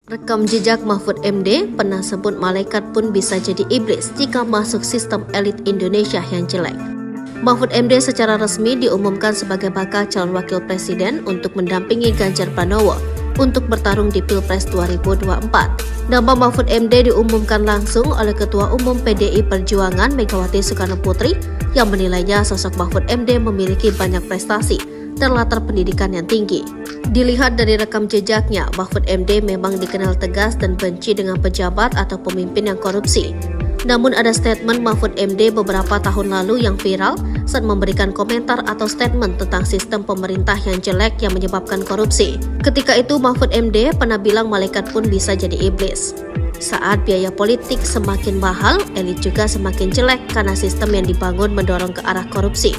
Rekam jejak Mahfud MD pernah sebut malaikat pun bisa jadi iblis jika masuk sistem elit Indonesia yang jelek. Mahfud MD secara resmi diumumkan sebagai bakal calon wakil presiden untuk mendampingi Ganjar Pranowo untuk bertarung di Pilpres 2024. Nama Mahfud MD diumumkan langsung oleh Ketua Umum PDI Perjuangan Megawati Soekarno Putri yang menilainya sosok Mahfud MD memiliki banyak prestasi dan latar pendidikan yang tinggi. Dilihat dari rekam jejaknya, Mahfud MD memang dikenal tegas dan benci dengan pejabat atau pemimpin yang korupsi. Namun ada statement Mahfud MD beberapa tahun lalu yang viral saat memberikan komentar atau statement tentang sistem pemerintah yang jelek yang menyebabkan korupsi. Ketika itu Mahfud MD pernah bilang malaikat pun bisa jadi iblis. Saat biaya politik semakin mahal, elit juga semakin jelek karena sistem yang dibangun mendorong ke arah korupsi.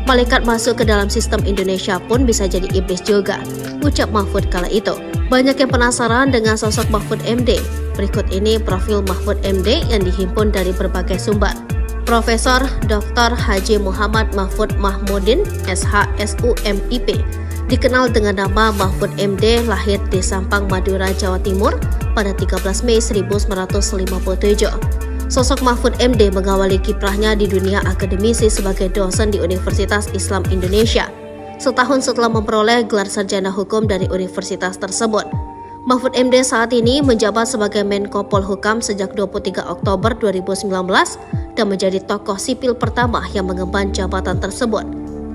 Malaikat masuk ke dalam sistem Indonesia pun bisa jadi iblis juga, ucap Mahfud kala itu. Banyak yang penasaran dengan sosok Mahfud MD. Berikut ini profil Mahfud MD yang dihimpun dari berbagai sumber. Profesor Dr. Haji Muhammad Mahfud Mahmudin, SHSUMIP, dikenal dengan nama Mahfud MD, lahir di Sampang, Madura, Jawa Timur pada 13 Mei 1957. Sosok Mahfud MD mengawali kiprahnya di dunia akademisi sebagai dosen di Universitas Islam Indonesia, setahun setelah memperoleh gelar sarjana hukum dari universitas tersebut. Mahfud MD saat ini menjabat sebagai Menko Polhukam sejak 23 Oktober 2019 dan menjadi tokoh sipil pertama yang mengemban jabatan tersebut.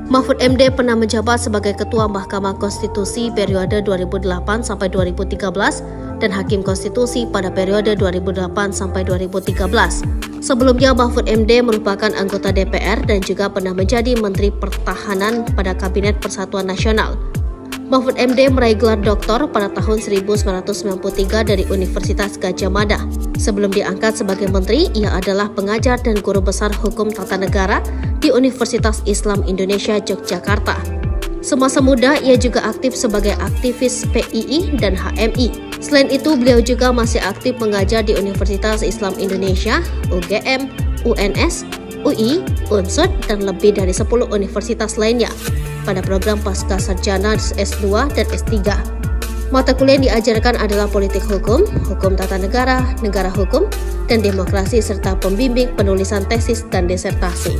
Mahfud MD pernah menjabat sebagai Ketua Mahkamah Konstitusi periode 2008 sampai 2013 dan Hakim Konstitusi pada periode 2008 sampai 2013. Sebelumnya Mahfud MD merupakan anggota DPR dan juga pernah menjadi Menteri Pertahanan pada Kabinet Persatuan Nasional. Mahfud MD meraih gelar doktor pada tahun 1993 dari Universitas Gadjah Mada. Sebelum diangkat sebagai menteri, ia adalah pengajar dan guru besar hukum tata negara di Universitas Islam Indonesia Yogyakarta. Semasa muda, ia juga aktif sebagai aktivis PII dan HMI. Selain itu, beliau juga masih aktif mengajar di Universitas Islam Indonesia, UGM, UNS, UI, UNSUD, dan lebih dari 10 universitas lainnya pada program pasca sarjana S2 dan S3. Mata kuliah yang diajarkan adalah politik hukum, hukum tata negara, negara hukum, dan demokrasi serta pembimbing penulisan tesis dan disertasi.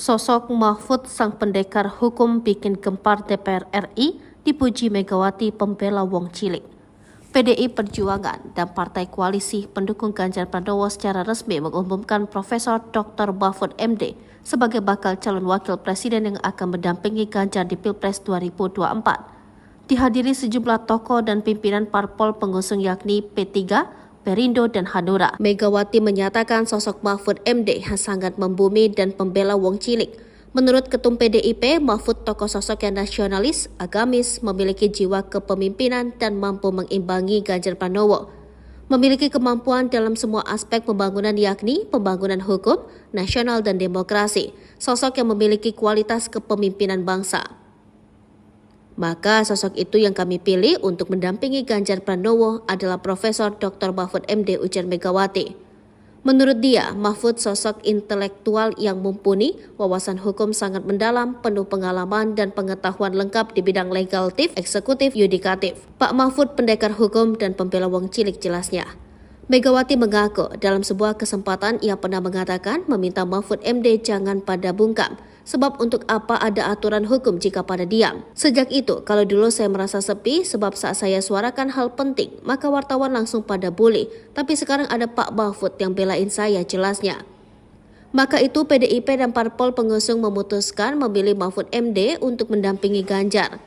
Sosok Mahfud sang pendekar hukum bikin gempar DPR RI, dipuji Megawati pembela wong cilik. PDI Perjuangan dan Partai Koalisi pendukung Ganjar Pranowo secara resmi mengumumkan Profesor Dr. Mahfud MD sebagai bakal calon wakil presiden yang akan mendampingi Ganjar di Pilpres 2024. Dihadiri sejumlah tokoh dan pimpinan parpol pengusung yakni P3, Perindo, dan Hanura. Megawati menyatakan sosok Mahfud MD yang sangat membumi dan pembela wong cilik. Menurut Ketum PDIP, Mahfud tokoh sosok yang nasionalis, agamis, memiliki jiwa kepemimpinan dan mampu mengimbangi Ganjar Pranowo. Memiliki kemampuan dalam semua aspek pembangunan yakni pembangunan hukum, nasional, dan demokrasi. Sosok yang memiliki kualitas kepemimpinan bangsa. Maka sosok itu yang kami pilih untuk mendampingi Ganjar Pranowo adalah Profesor Dr. Mahfud MD, ujar Megawati. Menurut dia, Mahfud sosok intelektual yang mumpuni, wawasan hukum sangat mendalam, penuh pengalaman dan pengetahuan lengkap di bidang legislatif, eksekutif, yudikatif. Pak Mahfud pendekar hukum dan pembela wong cilik, jelasnya. Megawati mengaku dalam sebuah kesempatan ia pernah mengatakan meminta Mahfud MD jangan pada bungkam. Sebab untuk apa ada aturan hukum jika pada diam? Sejak itu, kalau dulu saya merasa sepi sebab saat saya suarakan hal penting, maka wartawan langsung pada bully. Tapi sekarang ada Pak Mahfud yang belain saya, jelasnya. Maka itu PDIP dan parpol pengusung memutuskan memilih Mahfud MD untuk mendampingi Ganjar.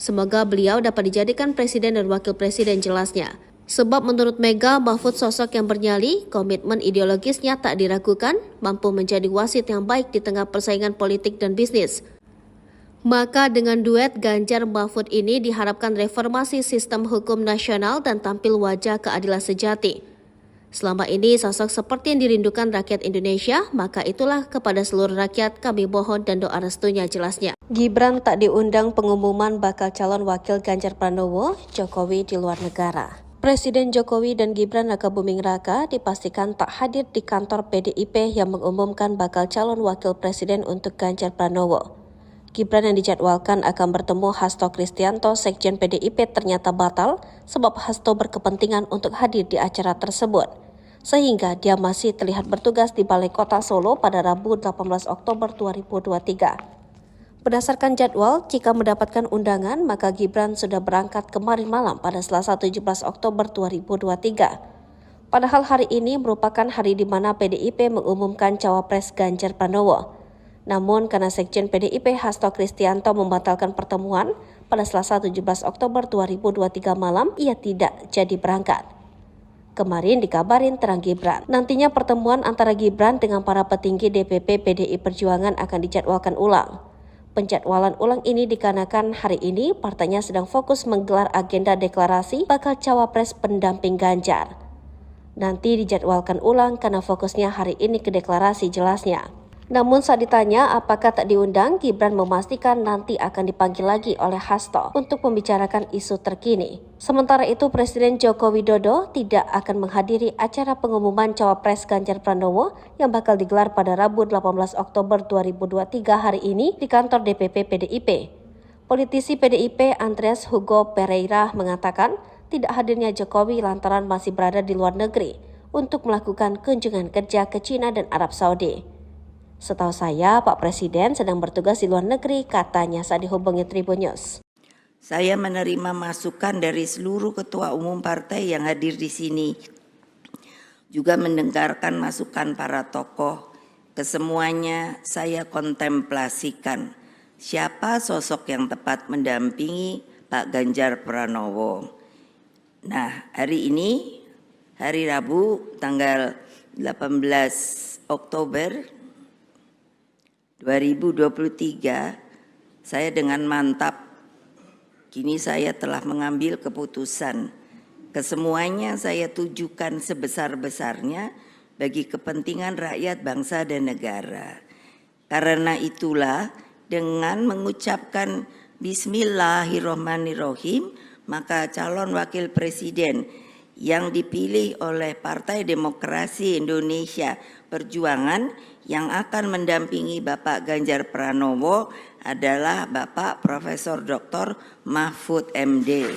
Semoga beliau dapat dijadikan presiden dan wakil presiden, jelasnya. Sebab menurut Mega, Mahfud sosok yang bernyali, komitmen ideologisnya tak diragukan, mampu menjadi wasit yang baik di tengah persaingan politik dan bisnis. Maka dengan duet Ganjar Mahfud ini diharapkan reformasi sistem hukum nasional dan tampil wajah keadilan sejati. Selama ini sosok seperti yang dirindukan rakyat Indonesia, maka itulah kepada seluruh rakyat kami mohon dan doa restunya, jelasnya. Gibran tak diundang pengumuman bakal calon wakil Ganjar Pranowo, Jokowi di luar negara. Presiden Jokowi dan Gibran Rakabuming Raka dipastikan tak hadir di kantor PDIP yang mengumumkan bakal calon wakil presiden untuk Ganjar Pranowo. Gibran yang dijadwalkan akan bertemu Hasto Kristianto, Sekjen PDIP ternyata batal sebab Hasto berkepentingan untuk hadir di acara tersebut. Sehingga dia masih terlihat bertugas di Balai Kota Solo pada Rabu 18 Oktober 2023. Berdasarkan jadwal, jika mendapatkan undangan, maka Gibran sudah berangkat kemarin malam pada Selasa 17 Oktober 2023. Padahal hari ini merupakan hari di mana PDIP mengumumkan cawapres Ganjar Pranowo. Namun karena Sekjen PDIP Hasto Kristianto membatalkan pertemuan pada Selasa 17 Oktober 2023 malam, ia tidak jadi berangkat. Kemarin dikabarin terang Gibran. Nantinya pertemuan antara Gibran dengan para petinggi DPP PDI Perjuangan akan dijadwalkan ulang. Penjadwalan ulang ini dikarenakan hari ini partainya sedang fokus menggelar agenda deklarasi bakal cawapres pendamping Ganjar. Nanti dijadwalkan ulang karena fokusnya hari ini ke deklarasi jelasnya. Namun saat ditanya apakah tak diundang, Gibran memastikan nanti akan dipanggil lagi oleh Hasto untuk membicarakan isu terkini. Sementara itu Presiden Joko Widodo tidak akan menghadiri acara pengumuman cawapres Ganjar Pranowo yang bakal digelar pada Rabu 18 Oktober 2023 hari ini di kantor DPP PDIP. Politisi PDIP Andreas Hugo Pereira mengatakan tidak hadirnya Jokowi lantaran masih berada di luar negeri untuk melakukan kunjungan kerja ke China dan Arab Saudi. Setahu saya, Pak Presiden sedang bertugas di luar negeri, katanya saat dihubungi Tribun News. Saya menerima masukan dari seluruh ketua umum partai yang hadir di sini. Juga mendengarkan masukan para tokoh. Kesemuanya saya kontemplasikan. Siapa sosok yang tepat mendampingi Pak Ganjar Pranowo. Nah, hari ini, hari Rabu, tanggal 18 Oktober 2023, saya dengan mantap, kini saya telah mengambil keputusan. Kesemuanya saya tujukan sebesar-besarnya bagi kepentingan rakyat, bangsa, dan negara. Karena itulah dengan mengucapkan Bismillahirrohmanirrohim, maka calon wakil presiden yang dipilih oleh Partai Demokrasi Indonesia Perjuangan yang akan mendampingi Bapak Ganjar Pranowo adalah Bapak Profesor Dr. Mahfud MD.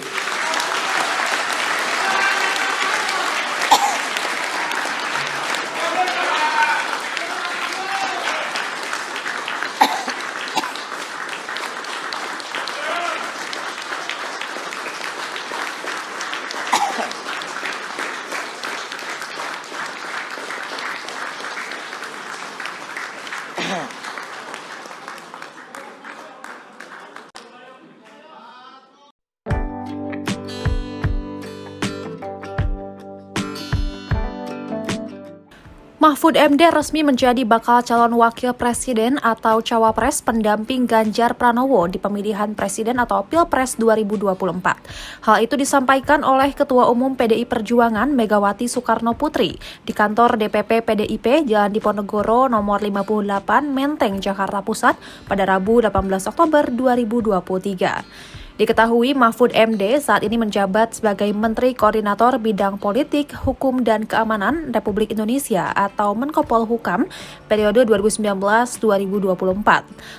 Mahfud MD resmi menjadi bakal calon wakil presiden atau cawapres pendamping Ganjar Pranowo di pemilihan presiden atau Pilpres 2024. Hal itu disampaikan oleh Ketua Umum PDI Perjuangan Megawati Soekarno Putri di kantor DPP PDIP Jalan Diponegoro nomor 58 Menteng, Jakarta Pusat pada Rabu 18 Oktober 2023. Diketahui Mahfud MD saat ini menjabat sebagai Menteri Koordinator Bidang Politik, Hukum, dan Keamanan Republik Indonesia atau Menko Polhukam periode 2019-2024.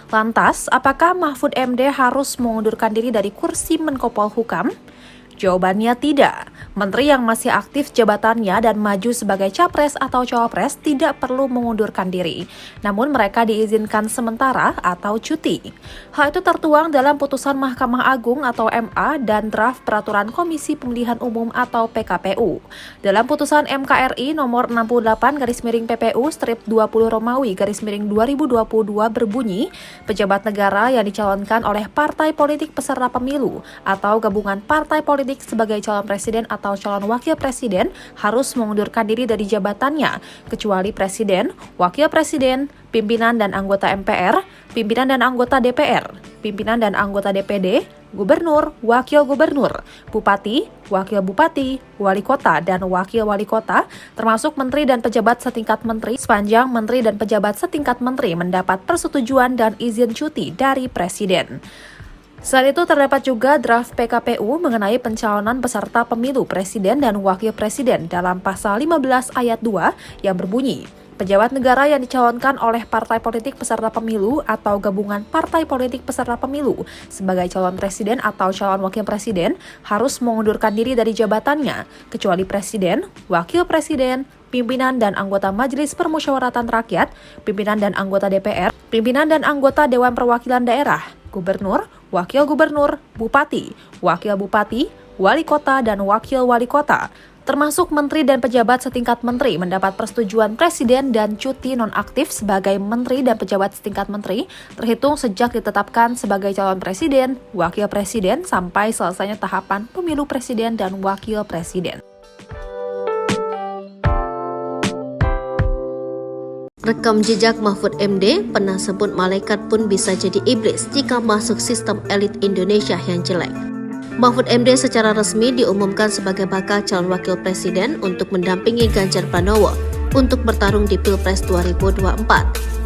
Lantas, apakah Mahfud MD harus mengundurkan diri dari kursi Menko Polhukam? Jawabannya tidak. Menteri yang masih aktif jabatannya dan maju sebagai capres atau cawapres tidak perlu mengundurkan diri. Namun mereka diizinkan sementara atau cuti. Hal itu tertuang dalam putusan Mahkamah Agung atau MA dan draft Peraturan Komisi Pemilihan Umum atau PKPU. Dalam putusan MKRI nomor 68/PPU/20 Romawi/2022 berbunyi, pejabat negara yang dicalonkan oleh partai politik peserta pemilu atau gabungan partai politik sebagai calon presiden atau calon wakil presiden harus mengundurkan diri dari jabatannya, kecuali presiden, wakil presiden, pimpinan dan anggota MPR, pimpinan dan anggota DPR, pimpinan dan anggota DPD, gubernur, wakil gubernur, bupati, wakil bupati, wali kota, dan wakil wali kota, termasuk menteri dan pejabat setingkat menteri, sepanjang menteri dan pejabat setingkat menteri mendapat persetujuan dan izin cuti dari presiden. Selain itu terdapat juga draft PKPU mengenai pencalonan peserta pemilu presiden dan wakil presiden dalam pasal 15 ayat 2 yang berbunyi, pejabat negara yang dicalonkan oleh partai politik peserta pemilu atau gabungan partai politik peserta pemilu sebagai calon presiden atau calon wakil presiden harus mengundurkan diri dari jabatannya, kecuali presiden, wakil presiden, pimpinan dan anggota Majelis Permusyawaratan Rakyat, pimpinan dan anggota DPR, pimpinan dan anggota Dewan Perwakilan Daerah, gubernur, wakil gubernur, bupati, wakil bupati, wali kota, dan wakil wali kota, termasuk menteri dan pejabat setingkat menteri mendapat persetujuan presiden dan cuti nonaktif sebagai menteri dan pejabat setingkat menteri terhitung sejak ditetapkan sebagai calon presiden, wakil presiden sampai selesainya tahapan pemilu presiden dan wakil presiden. Rekam jejak Mahfud MD pernah sebut malaikat pun bisa jadi iblis jika masuk sistem elit Indonesia yang jelek. Mahfud MD secara resmi diumumkan sebagai bakal calon wakil presiden untuk mendampingi Ganjar Pranowo untuk bertarung di Pilpres 2024.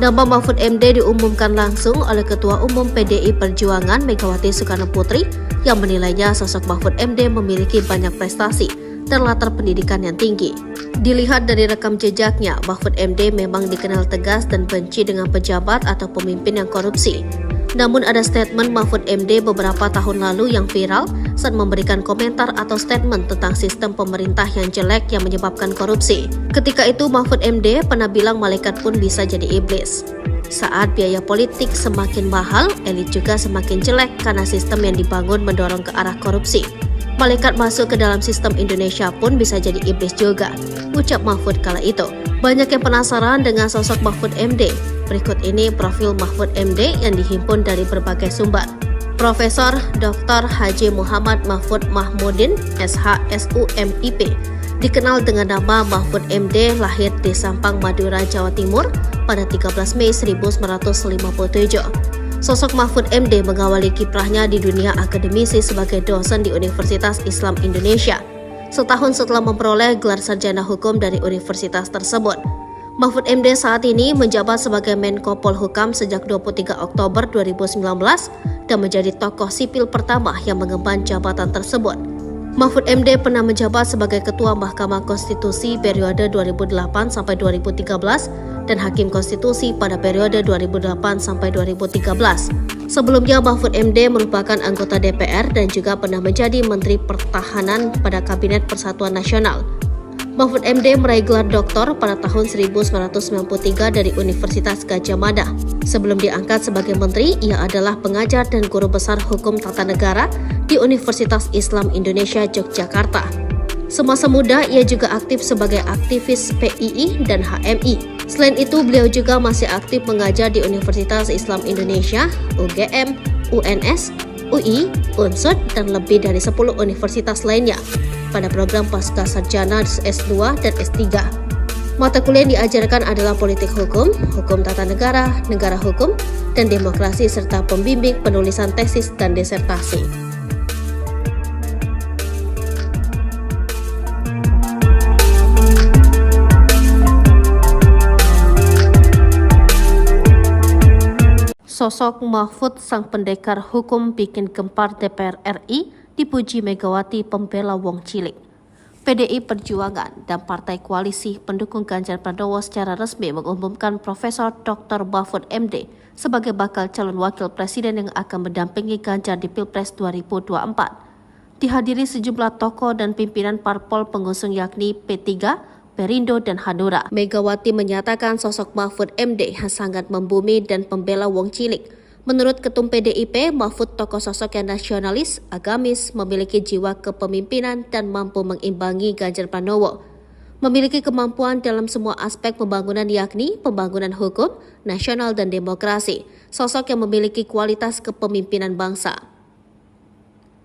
Nama Mahfud MD diumumkan langsung oleh Ketua Umum PDI Perjuangan Megawati Soekarno Putri yang menilainya sosok Mahfud MD memiliki banyak prestasi dan latar pendidikan yang tinggi. Dilihat dari rekam jejaknya, Mahfud MD memang dikenal tegas dan benci dengan pejabat atau pemimpin yang korupsi. Namun ada statement Mahfud MD beberapa tahun lalu yang viral saat memberikan komentar atau statement tentang sistem pemerintah yang jelek yang menyebabkan korupsi. Ketika itu Mahfud MD pernah bilang malaikat pun bisa jadi iblis. Saat biaya politik semakin mahal, elit juga semakin jelek karena sistem yang dibangun mendorong ke arah korupsi. Malaikat masuk ke dalam sistem Indonesia pun bisa jadi iblis juga, ucap Mahfud kala itu. Banyak yang penasaran dengan sosok Mahfud MD. Berikut ini profil Mahfud MD yang dihimpun dari berbagai sumber. Profesor Dr. Haji Muhammad Mahfud Mahmudin, SHSUMIP, dikenal dengan nama Mahfud MD, lahir di Sampang, Madura, Jawa Timur pada 13 Mei 1957. Sosok Mahfud MD mengawali kiprahnya di dunia akademisi sebagai dosen di Universitas Islam Indonesia, setahun setelah memperoleh gelar sarjana hukum dari universitas tersebut. Mahfud MD saat ini menjabat sebagai Menko Polhukam sejak 23 Oktober 2019 dan menjadi tokoh sipil pertama yang mengemban jabatan tersebut. Mahfud MD pernah menjabat sebagai Ketua Mahkamah Konstitusi periode 2008 sampai 2013 dan Hakim Konstitusi pada periode 2008 sampai 2013. Sebelumnya Mahfud MD merupakan anggota DPR dan juga pernah menjadi Menteri Pertahanan pada Kabinet Persatuan Nasional. Mahfud MD meraih gelar doktor pada tahun 1993 dari Universitas Gadjah Mada. Sebelum diangkat sebagai menteri, ia adalah pengajar dan guru besar hukum tata negara di Universitas Islam Indonesia Yogyakarta. Semasa muda, ia juga aktif sebagai aktivis PII dan HMI. Selain itu, beliau juga masih aktif mengajar di Universitas Islam Indonesia, UGM, UNS, UI, UNSUD, dan lebih dari 10 universitas lainnya pada program pasca sarjana S2 dan S3. Mata kuliah yang diajarkan adalah politik hukum, hukum tata negara, negara hukum, dan demokrasi serta pembimbing penulisan tesis dan disertasi. Sosok Mahfud sang pendekar hukum bikin gempar DPR RI, dipuji Megawati pembela wong cilik. PDI Perjuangan dan Partai Koalisi pendukung Ganjar Pranowo secara resmi mengumumkan Profesor Dr. Mahfud MD sebagai bakal calon wakil presiden yang akan mendampingi Ganjar di Pilpres 2024. Dihadiri sejumlah tokoh dan pimpinan parpol pengusung yakni P3, Perindo, dan Hanura. Megawati menyatakan sosok Mahfud MD yang sangat membumi dan pembela wong cilik. Menurut Ketum PDIP, Mahfud tokoh sosok yang nasionalis, agamis, memiliki jiwa kepemimpinan dan mampu mengimbangi Ganjar Pranowo. Memiliki kemampuan dalam semua aspek pembangunan yakni pembangunan hukum, nasional, dan demokrasi. Sosok yang memiliki kualitas kepemimpinan bangsa.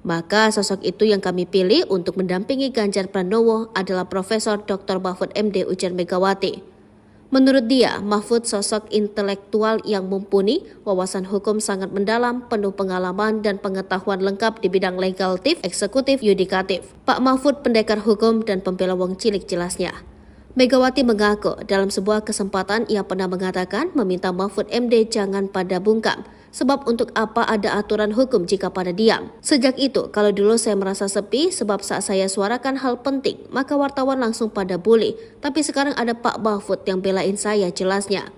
Maka sosok itu yang kami pilih untuk mendampingi Ganjar Pranowo adalah Profesor Dr. Mahfud MD, ujar Megawati. Menurut dia, Mahfud sosok intelektual yang mumpuni, wawasan hukum sangat mendalam, penuh pengalaman dan pengetahuan lengkap di bidang legislatif, eksekutif, yudikatif. Pak Mahfud pendekar hukum dan pembela wong cilik, jelasnya. Megawati mengaku dalam sebuah kesempatan ia pernah mengatakan meminta Mahfud MD jangan pada bungkam, Sebab untuk apa ada aturan hukum jika pada diam? Sejak itu, kalau dulu saya merasa sepi sebab saat saya suarakan hal penting, maka wartawan langsung pada bully. Tapi sekarang ada Pak Mahfud yang belain saya jelasnya.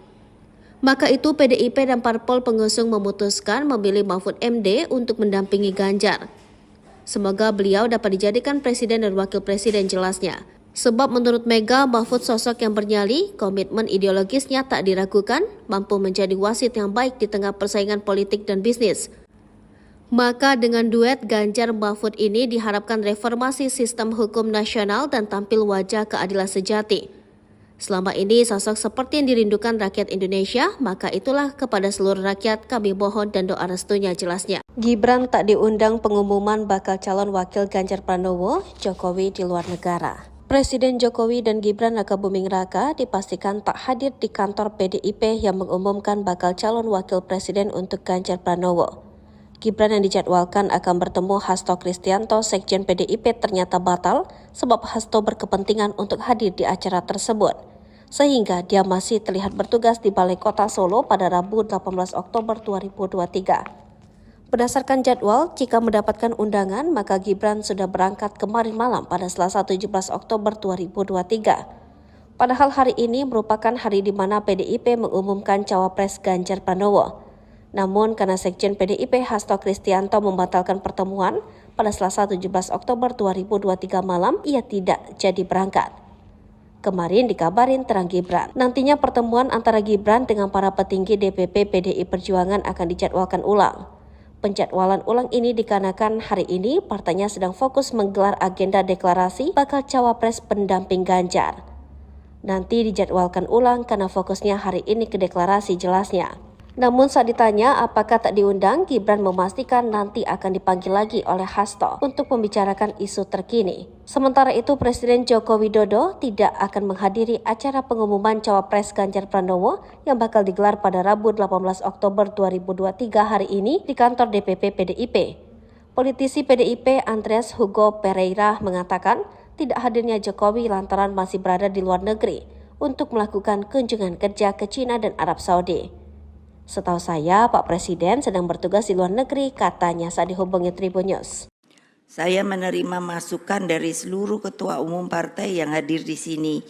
Maka itu PDIP dan parpol pengusung memutuskan memilih Mahfud MD untuk mendampingi Ganjar. Semoga beliau dapat dijadikan presiden dan wakil presiden jelasnya. Sebab menurut Mega, Mahfud sosok yang bernyali, komitmen ideologisnya tak diragukan, mampu menjadi wasit yang baik di tengah persaingan politik dan bisnis. Maka dengan duet Ganjar-Mahfud ini diharapkan reformasi sistem hukum nasional dan tampil wajah keadilan sejati. Selama ini sosok seperti yang dirindukan rakyat Indonesia, maka itulah kepada seluruh rakyat kami mohon dan doa restunya jelasnya. Gibran tak diundang pengumuman bakal calon wakil Ganjar Pranowo, Jokowi di luar negara. Presiden Jokowi dan Gibran Rakabuming Raka dipastikan tak hadir di kantor PDIP yang mengumumkan bakal calon wakil presiden untuk Ganjar Pranowo. Gibran yang dijadwalkan akan bertemu Hasto Kristianto, Sekjen PDIP ternyata batal sebab Hasto berkepentingan untuk hadir di acara tersebut. Sehingga dia masih terlihat bertugas di Balai Kota Solo pada Rabu 18 Oktober 2023. Berdasarkan jadwal, jika mendapatkan undangan, maka Gibran sudah berangkat kemarin malam pada Selasa 17 Oktober 2023. Padahal hari ini merupakan hari di mana PDIP mengumumkan cawapres Ganjar Pranowo. Namun karena Sekjen PDIP Hasto Kristianto membatalkan pertemuan pada Selasa 17 Oktober 2023 malam, ia tidak jadi berangkat. Kemarin dikabarin terang Gibran. Nantinya pertemuan antara Gibran dengan para petinggi DPP PDI Perjuangan akan dijadwalkan ulang. Penjadwalan ulang ini dikarenakan hari ini partainya sedang fokus menggelar agenda deklarasi bakal cawapres pendamping Ganjar. Nanti dijadwalkan ulang karena fokusnya hari ini ke deklarasi jelasnya. Namun saat ditanya apakah tak diundang, Gibran memastikan nanti akan dipanggil lagi oleh Hasto untuk membicarakan isu terkini. Sementara itu Presiden Joko Widodo tidak akan menghadiri acara pengumuman cawapres Ganjar Pranowo yang bakal digelar pada Rabu 18 Oktober 2023 hari ini di kantor DPP PDIP. Politisi PDIP Andreas Hugo Pereira mengatakan tidak hadirnya Jokowi lantaran masih berada di luar negeri untuk melakukan kunjungan kerja ke China dan Arab Saudi. Setahu saya, Pak Presiden sedang bertugas di luar negeri, katanya saat dihubungi Tribun News. Saya menerima masukan dari seluruh ketua umum partai yang hadir di sini.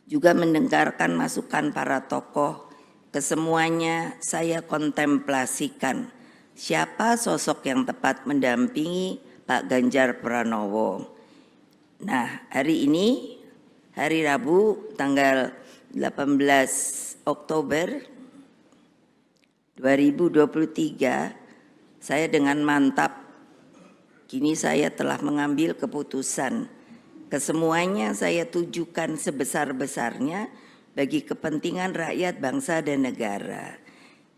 Juga mendengarkan masukan para tokoh. Kesemuanya saya kontemplasikan. Siapa sosok yang tepat mendampingi Pak Ganjar Pranowo. Nah, hari ini, hari Rabu, tanggal 18 Oktober 2023, saya dengan mantap, kini saya telah mengambil keputusan. Kesemuanya saya tujukan sebesar-besarnya bagi kepentingan rakyat, bangsa, dan negara.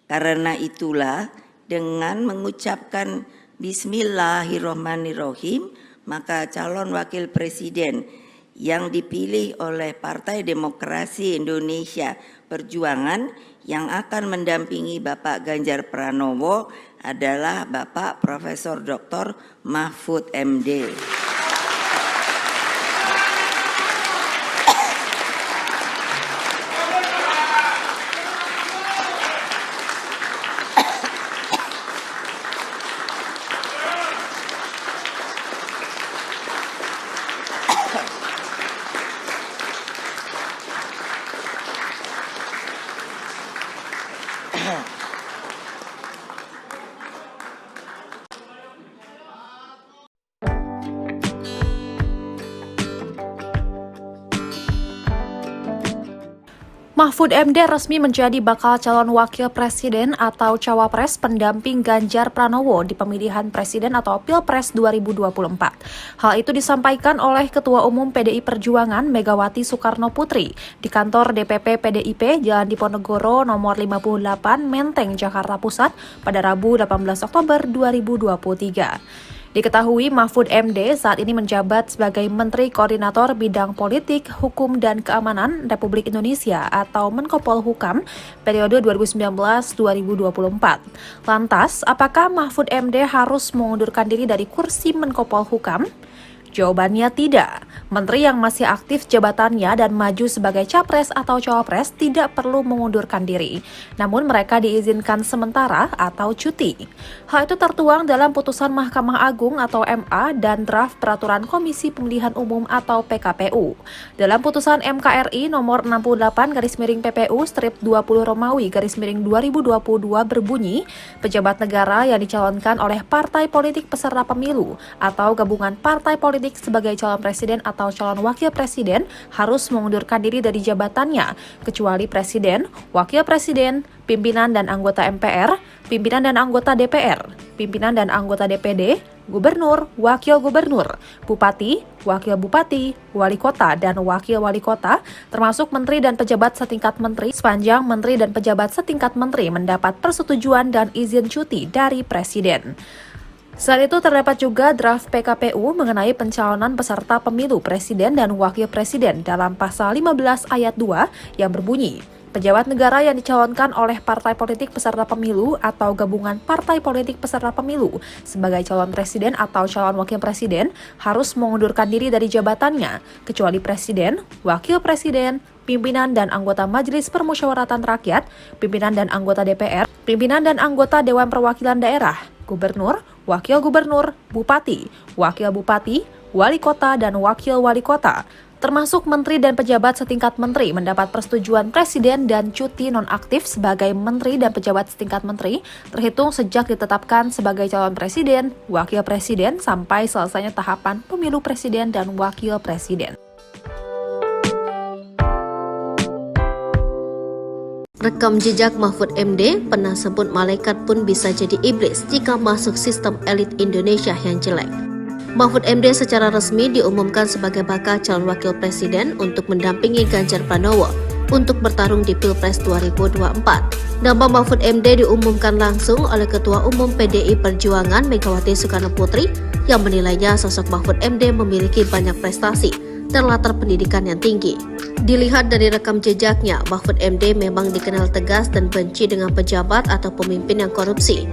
Karena itulah dengan mengucapkan Bismillahirrohmanirrohim, maka calon wakil presiden yang dipilih oleh Partai Demokrasi Indonesia Perjuangan yang akan mendampingi Bapak Ganjar Pranowo adalah Bapak Profesor Dr. Mahfud MD. Mahfud MD resmi menjadi bakal calon wakil presiden atau cawapres pendamping Ganjar Pranowo di pemilihan presiden atau Pilpres 2024. Hal itu disampaikan oleh Ketua Umum PDI Perjuangan Megawati Soekarno Putri di kantor DPP PDIP Jalan Diponegoro nomor 58 Menteng, Jakarta Pusat pada Rabu 18 Oktober 2023. Diketahui Mahfud MD saat ini menjabat sebagai Menteri Koordinator Bidang Politik, Hukum, dan Keamanan Republik Indonesia atau Menko Polhukam periode 2019-2024. Lantas, apakah Mahfud MD harus mengundurkan diri dari kursi Menko Polhukam? Jawabannya tidak. Menteri yang masih aktif jabatannya dan maju sebagai capres atau cawapres tidak perlu mengundurkan diri. Namun mereka diizinkan sementara atau cuti. Hal itu tertuang dalam putusan Mahkamah Agung atau MA dan draft peraturan Komisi Pemilihan Umum atau PKPU. Dalam putusan MKRI nomor 68/PPU/20 Romawi/2022 berbunyi, pejabat negara yang dicalonkan oleh partai politik peserta pemilu atau gabungan partai politik sebagai calon presiden atau calon wakil presiden harus mengundurkan diri dari jabatannya, kecuali presiden, wakil presiden, pimpinan dan anggota MPR, pimpinan dan anggota DPR, pimpinan dan anggota DPD, gubernur, wakil gubernur, bupati, wakil bupati, wali kota, dan wakil wali kota, termasuk menteri dan pejabat setingkat menteri, sepanjang menteri dan pejabat setingkat menteri mendapat persetujuan dan izin cuti dari presiden. Selain itu terdapat juga draft PKPU mengenai pencalonan peserta pemilu presiden dan wakil presiden dalam pasal 15 ayat 2 yang berbunyi, pejabat negara yang dicalonkan oleh partai politik peserta pemilu atau gabungan partai politik peserta pemilu sebagai calon presiden atau calon wakil presiden harus mengundurkan diri dari jabatannya, kecuali presiden, wakil presiden, pimpinan dan anggota Majelis Permusyawaratan Rakyat, pimpinan dan anggota DPR, pimpinan dan anggota Dewan Perwakilan Daerah, gubernur, wakil gubernur, bupati, wakil bupati, wali kota, dan wakil wali kota, termasuk menteri dan pejabat setingkat menteri mendapat persetujuan presiden dan cuti nonaktif sebagai menteri dan pejabat setingkat menteri terhitung sejak ditetapkan sebagai calon presiden, wakil presiden sampai selesainya tahapan pemilu presiden dan wakil presiden. Rekam jejak Mahfud MD pernah sebut malaikat pun bisa jadi iblis jika masuk sistem elit Indonesia yang jelek. Mahfud MD secara resmi diumumkan sebagai bakal calon wakil presiden untuk mendampingi Ganjar Pranowo untuk bertarung di Pilpres 2024. Nama Mahfud MD diumumkan langsung oleh Ketua Umum PDI Perjuangan Megawati Soekarnoputri yang menilainya sosok Mahfud MD memiliki banyak prestasi dan latar pendidikan yang tinggi. Dilihat dari rekam jejaknya, Mahfud MD memang dikenal tegas dan benci dengan pejabat atau pemimpin yang korupsi.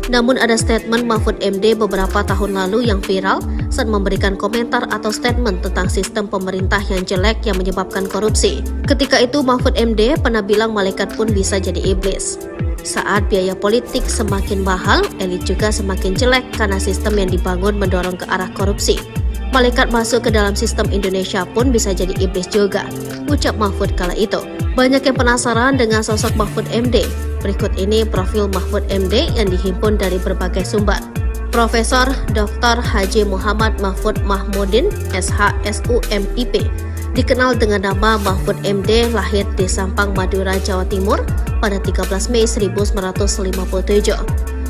Namun ada statement Mahfud MD beberapa tahun lalu yang viral saat memberikan komentar atau statement tentang sistem pemerintah yang jelek yang menyebabkan korupsi. Ketika itu Mahfud MD pernah bilang malaikat pun bisa jadi iblis. Saat biaya politik semakin mahal, elit juga semakin jelek karena sistem yang dibangun mendorong ke arah korupsi. Malaikat masuk ke dalam sistem Indonesia pun bisa jadi iblis juga, ucap Mahfud kala itu. Banyak yang penasaran dengan sosok Mahfud MD. Berikut ini profil Mahfud MD yang dihimpun dari berbagai sumber. Profesor Dr. Haji Muhammad Mahfud Mahmudin, SHSUMIP, dikenal dengan nama Mahfud MD, lahir di Sampang, Madura, Jawa Timur pada 13 Mei 1957.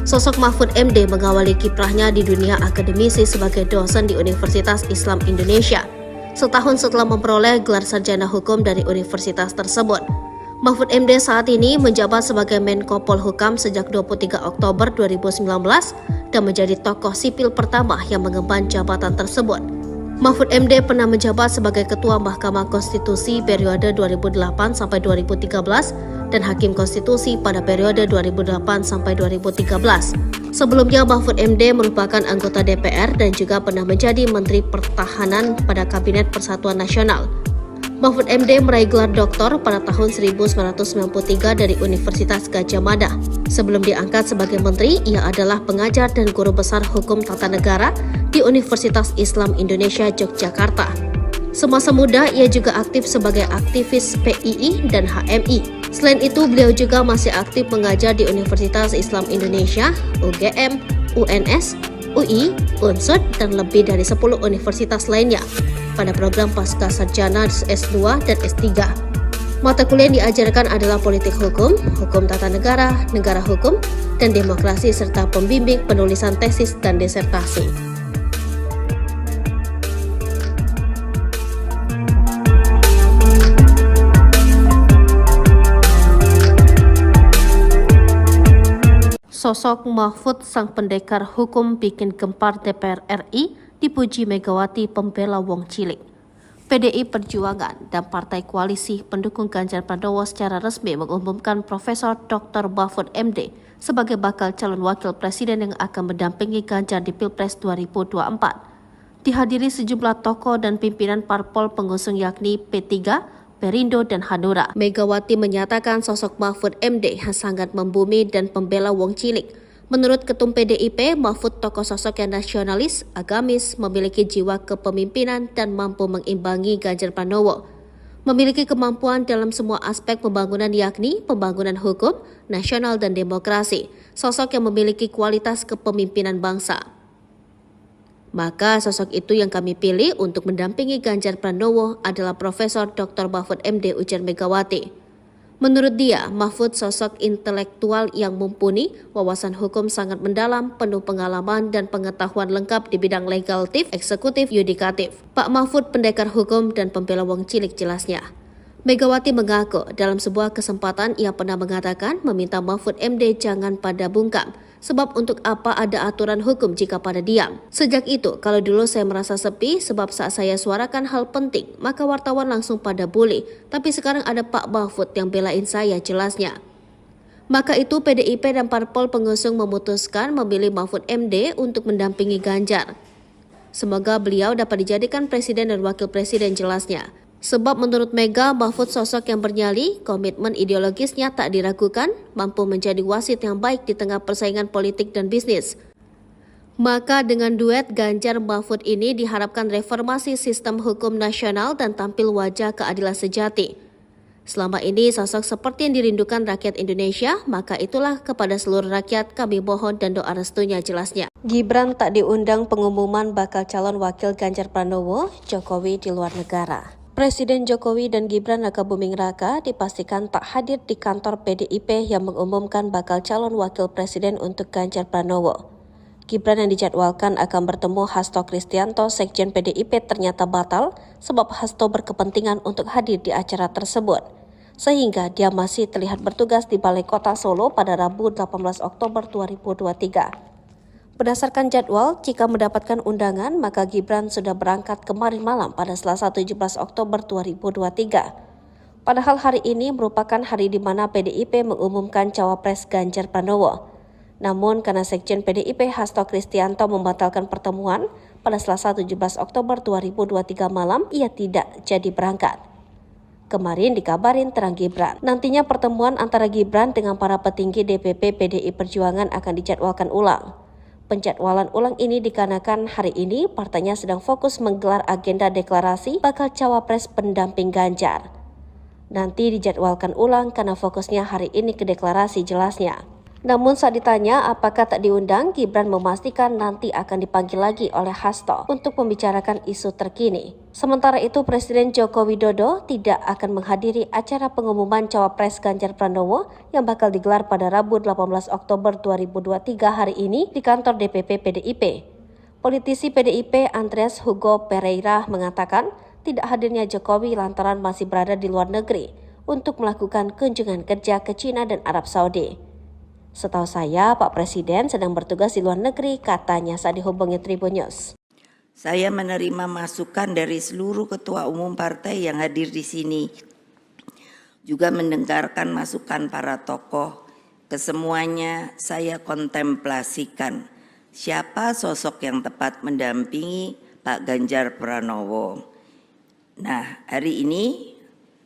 Sosok Mahfud MD mengawali kiprahnya di dunia akademisi sebagai dosen di Universitas Islam Indonesia, setahun setelah memperoleh gelar sarjana hukum dari universitas tersebut. Mahfud MD saat ini menjabat sebagai Menko Polhukam sejak 23 Oktober 2019 dan menjadi tokoh sipil pertama yang mengemban jabatan tersebut. Mahfud MD pernah menjabat sebagai Ketua Mahkamah Konstitusi periode 2008 sampai 2013 dan Hakim Konstitusi pada periode 2008 sampai 2013. Sebelumnya Mahfud MD merupakan anggota DPR dan juga pernah menjadi Menteri Pertahanan pada Kabinet Persatuan Nasional. Mahfud MD meraih gelar doktor pada tahun 1993 dari Universitas Gadjah Mada. Sebelum diangkat sebagai menteri, ia adalah pengajar dan guru besar hukum tata negara di Universitas Islam Indonesia Yogyakarta. Semasa muda, ia juga aktif sebagai aktivis PII dan HMI. Selain itu, beliau juga masih aktif mengajar di Universitas Islam Indonesia, UGM, UNS, UI, UNSUD, dan lebih dari 10 universitas lainnya pada program pasca sarjana S2 dan S3. Mata kuliah yang diajarkan adalah politik hukum, hukum tata negara hukum, dan demokrasi serta pembimbing penulisan tesis dan disertasi. Sosok Mahfud sang pendekar hukum bikin gempar DPR RI dipuji Megawati pembela wong cilik. PDI Perjuangan dan Partai Koalisi pendukung Ganjar Pranowo secara resmi mengumumkan Profesor Dr. Mahfud MD sebagai bakal calon wakil presiden yang akan mendampingi Ganjar di Pilpres 2024. dihadiri sejumlah tokoh dan pimpinan parpol pengusung yakni P3, Perindo, dan Hanura. Megawati menyatakan sosok Mahfud MD yang sangat membumi dan pembela wong cilik. Menurut Ketum PDIP, Mahfud tokoh sosok yang nasionalis, agamis, memiliki jiwa kepemimpinan dan mampu mengimbangi Ganjar Pranowo. Memiliki kemampuan dalam semua aspek pembangunan yakni pembangunan hukum, nasional, dan demokrasi. Sosok yang memiliki kualitas kepemimpinan bangsa. Maka sosok itu yang kami pilih untuk mendampingi Ganjar Pranowo adalah Profesor Dr. Mahfud MD, ujar Megawati. Menurut dia, Mahfud sosok intelektual yang mumpuni, wawasan hukum sangat mendalam, penuh pengalaman dan pengetahuan lengkap di bidang legislatif, eksekutif, yudikatif. Pak Mahfud pendekar hukum dan pembela wong cilik, jelasnya. Megawati mengaku dalam sebuah kesempatan ia pernah mengatakan meminta Mahfud MD jangan pada bungkam. Sebab untuk apa ada aturan hukum jika pada diam? Sejak itu, kalau dulu saya merasa sepi sebab saat saya suarakan hal penting, maka wartawan langsung pada bully. Tapi sekarang ada Pak Mahfud yang belain saya, jelasnya. Maka itu PDIP dan parpol pengusung memutuskan memilih Mahfud MD untuk mendampingi Ganjar. Semoga beliau dapat dijadikan presiden dan wakil presiden, jelasnya. Sebab menurut Mega, Mahfud sosok yang bernyali, komitmen ideologisnya tak diragukan, mampu menjadi wasit yang baik di tengah persaingan politik dan bisnis. Maka dengan duet Ganjar Mahfud ini diharapkan reformasi sistem hukum nasional dan tampil wajah keadilan sejati. Selama ini sosok seperti yang dirindukan rakyat Indonesia, maka itulah kepada seluruh rakyat kami mohon dan doa restunya, jelasnya. Gibran tak diundang pengumuman bakal calon wakil Ganjar Pranowo, Jokowi di luar negara. Presiden Jokowi dan Gibran Rakabuming Raka dipastikan tak hadir di kantor PDIP yang mengumumkan bakal calon wakil presiden untuk Ganjar Pranowo. Gibran yang dijadwalkan akan bertemu Hasto Kristianto, Sekjen PDIP, ternyata batal sebab Hasto berkepentingan untuk hadir di acara tersebut. Sehingga dia masih terlihat bertugas di Balai Kota Solo pada Rabu 18 Oktober 2023. Berdasarkan jadwal, jika mendapatkan undangan, maka Gibran sudah berangkat kemarin malam pada Selasa 17 Oktober 2023. Padahal hari ini merupakan hari di mana PDIP mengumumkan cawapres Ganjar Pranowo. Namun karena Sekjen PDIP Hasto Kristianto membatalkan pertemuan pada Selasa 17 Oktober 2023 malam, ia tidak jadi berangkat. Kemarin dikabarin terang Gibran. Nantinya pertemuan antara Gibran dengan para petinggi DPP PDI Perjuangan akan dijadwalkan ulang. Penjadwalan ulang ini dikarenakan hari ini partainya sedang fokus menggelar agenda deklarasi bakal cawapres pendamping Ganjar. Nanti dijadwalkan ulang karena fokusnya hari ini ke deklarasi, jelasnya. Namun saat ditanya apakah tak diundang, Gibran memastikan nanti akan dipanggil lagi oleh Hasto untuk membicarakan isu terkini. Sementara itu Presiden Joko Widodo tidak akan menghadiri acara pengumuman cawapres Ganjar Pranowo yang bakal digelar pada Rabu 18 Oktober 2023 hari ini di kantor DPP PDIP. Politisi PDIP Andreas Hugo Pereira mengatakan tidak hadirnya Jokowi lantaran masih berada di luar negeri untuk melakukan kunjungan kerja ke China dan Arab Saudi. Setahu saya, Pak Presiden sedang bertugas di luar negeri, katanya saat dihubungi Tribun News. Saya menerima masukan dari seluruh ketua umum partai yang hadir di sini. Juga mendengarkan masukan para tokoh. Kesemuanya saya kontemplasikan. Siapa sosok yang tepat mendampingi Pak Ganjar Pranowo. Nah, hari ini,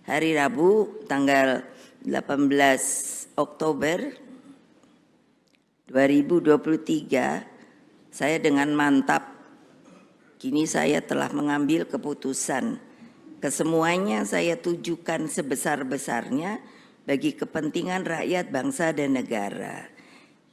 hari Rabu, tanggal 18 Oktober 2023, saya dengan mantap, kini saya telah mengambil keputusan. Kesemuanya saya tujukan sebesar-besarnya bagi kepentingan rakyat, bangsa, dan negara.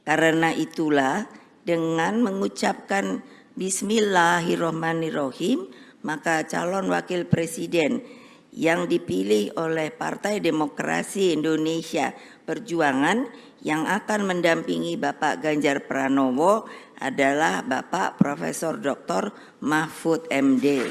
Karena itulah dengan mengucapkan Bismillahirrohmanirrohim, maka calon wakil presiden yang dipilih oleh Partai Demokrasi Indonesia Perjuangan yang akan mendampingi Bapak Ganjar Pranowo adalah Bapak Profesor Dr. Mahfud MD.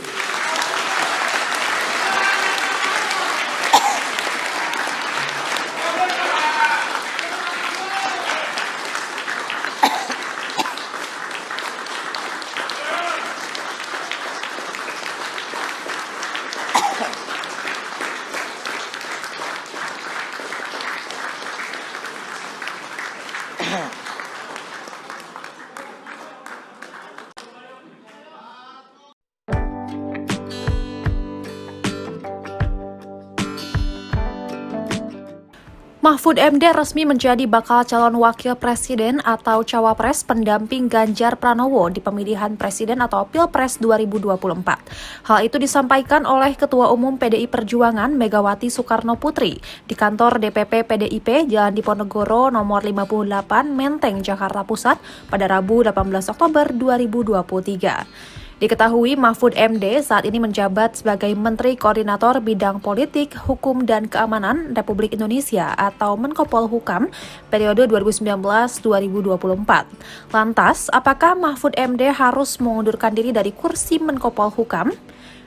Mahfud MD resmi menjadi bakal calon wakil presiden atau cawapres pendamping Ganjar Pranowo di pemilihan presiden atau Pilpres 2024. Hal itu disampaikan oleh Ketua Umum PDI Perjuangan Megawati Soekarno Putri di kantor DPP PDIP Jalan Diponegoro nomor 58 Menteng, Jakarta Pusat pada Rabu 18 Oktober 2023. Diketahui Mahfud MD saat ini menjabat sebagai Menteri Koordinator Bidang Politik, Hukum, dan Keamanan Republik Indonesia atau Menko Polhukam periode 2019-2024. Lantas, apakah Mahfud MD harus mengundurkan diri dari kursi Menko Polhukam?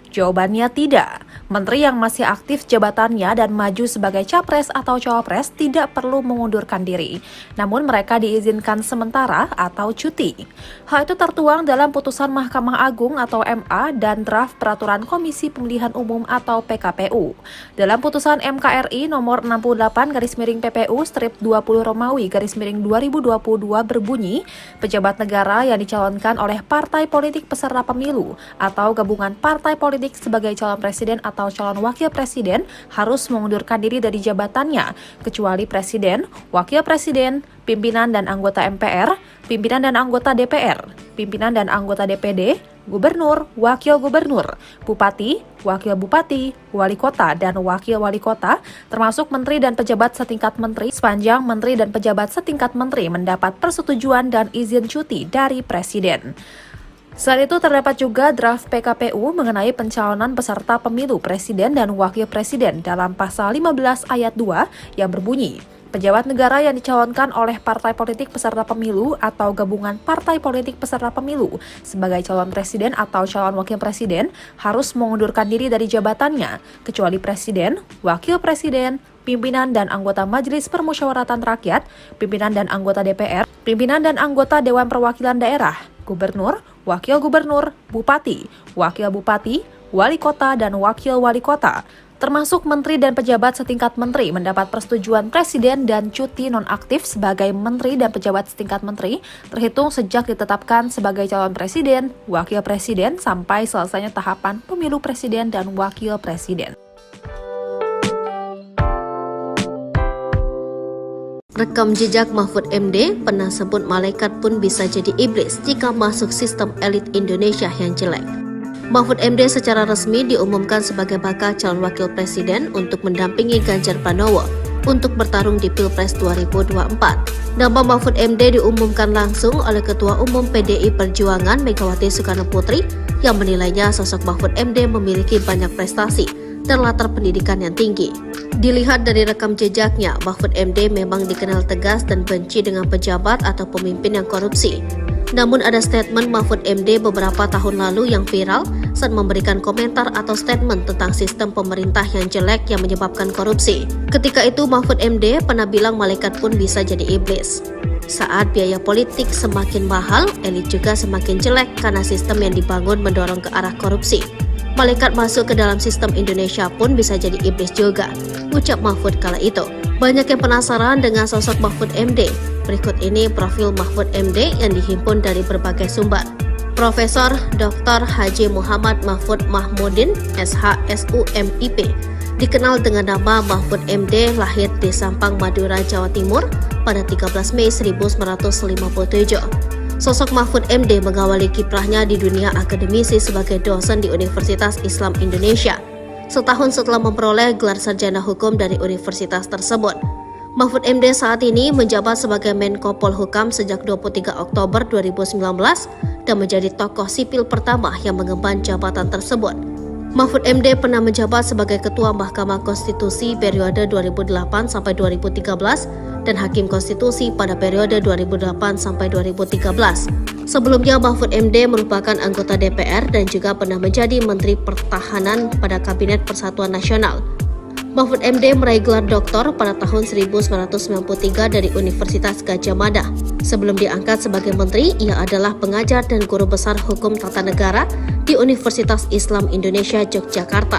Jawabannya tidak. Menteri yang masih aktif jabatannya dan maju sebagai capres atau cawapres tidak perlu mengundurkan diri. Namun mereka diizinkan sementara atau cuti. Hal itu tertuang dalam putusan Mahkamah Agung atau MA dan draft Peraturan Komisi Pemilihan Umum atau PKPU. Dalam putusan MKRI nomor 68/PPU-20 Romawi/2022 berbunyi, pejabat negara yang dicalonkan oleh partai politik peserta pemilu atau gabungan partai politik sebagai calon presiden atau calon wakil presiden harus mengundurkan diri dari jabatannya, kecuali presiden, wakil presiden, pimpinan dan anggota MPR, pimpinan dan anggota DPR, pimpinan dan anggota DPD, gubernur, wakil gubernur, bupati, wakil bupati, wali kota, dan wakil wali kota, termasuk menteri dan pejabat setingkat menteri, sepanjang menteri dan pejabat setingkat menteri mendapat persetujuan dan izin cuti dari presiden. Selain itu, terdapat juga draft PKPU mengenai pencalonan peserta pemilu presiden dan wakil presiden dalam pasal 15 ayat 2 yang berbunyi, pejabat negara yang dicalonkan oleh partai politik peserta pemilu atau gabungan partai politik peserta pemilu sebagai calon presiden atau calon wakil presiden harus mengundurkan diri dari jabatannya, kecuali presiden, wakil presiden, pimpinan dan anggota Majelis Permusyawaratan Rakyat, pimpinan dan anggota DPR, pimpinan dan anggota Dewan Perwakilan Daerah, gubernur, wakil gubernur, bupati, wakil bupati, wali kota, dan wakil wali kota, termasuk menteri dan pejabat setingkat menteri mendapat persetujuan presiden dan cuti nonaktif sebagai menteri dan pejabat setingkat menteri terhitung sejak ditetapkan sebagai calon presiden, wakil presiden sampai selesainya tahapan pemilu presiden dan wakil presiden. Rekam jejak Mahfud MD pernah sebut malaikat pun bisa jadi iblis jika masuk sistem elit Indonesia yang jelek. Mahfud MD secara resmi diumumkan sebagai bakal calon wakil presiden untuk mendampingi Ganjar Pranowo untuk bertarung di Pilpres 2024. Nama Mahfud MD diumumkan langsung oleh Ketua Umum PDI Perjuangan Megawati Soekarno Putri yang menilainya sosok Mahfud MD memiliki banyak prestasi dan latar pendidikan yang tinggi. Dilihat dari rekam jejaknya, Mahfud MD memang dikenal tegas dan benci dengan pejabat atau pemimpin yang korupsi. Namun ada statement Mahfud MD beberapa tahun lalu yang viral saat memberikan komentar atau statement tentang sistem pemerintah yang jelek yang menyebabkan korupsi. Ketika itu Mahfud MD pernah bilang malaikat pun bisa jadi iblis. Saat biaya politik semakin mahal, elit juga semakin jelek karena sistem yang dibangun mendorong ke arah korupsi. Malaikat masuk ke dalam sistem Indonesia pun bisa jadi iblis juga, ucap Mahfud kala itu. Banyak yang penasaran dengan sosok Mahfud MD. Berikut ini profil Mahfud MD yang dihimpun dari berbagai sumber. Profesor Dr. Haji Muhammad Mahfud Mahmudin, SHSUMIP, dikenal dengan nama Mahfud MD, lahir di Sampang, Madura, Jawa Timur pada 13 Mei 1957. Sosok Mahfud MD mengawali kiprahnya di dunia akademisi sebagai dosen di Universitas Islam Indonesia, setahun setelah memperoleh gelar sarjana hukum dari universitas tersebut. Mahfud MD saat ini menjabat sebagai Menko Polhukam sejak 23 Oktober 2019 dan menjadi tokoh sipil pertama yang mengemban jabatan tersebut. Mahfud MD pernah menjabat sebagai Ketua Mahkamah Konstitusi periode 2008 sampai 2013 dan Hakim Konstitusi pada periode 2008 sampai 2013. Sebelumnya Mahfud MD merupakan anggota DPR dan juga pernah menjadi Menteri Pertahanan pada Kabinet Persatuan Nasional. Mahfud MD meraih gelar doktor pada tahun 1993 dari Universitas Gadjah Mada. Sebelum diangkat sebagai menteri, ia adalah pengajar dan guru besar hukum tata negara di Universitas Islam Indonesia Yogyakarta.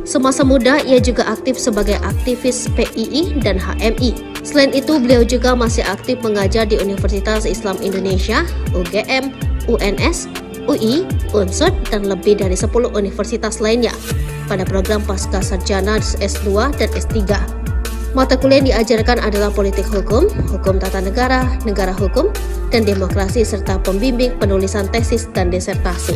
Semasa muda, ia juga aktif sebagai aktivis PII dan HMI. Selain itu, beliau juga masih aktif mengajar di Universitas Islam Indonesia, UGM, UNS, UI, UNSUD, dan lebih dari 10 universitas lainnya pada program pasca sarjana S2 dan S3. Mata kuliah yang diajarkan adalah politik hukum, hukum tata negara, negara hukum, dan demokrasi serta pembimbing penulisan tesis dan disertasi.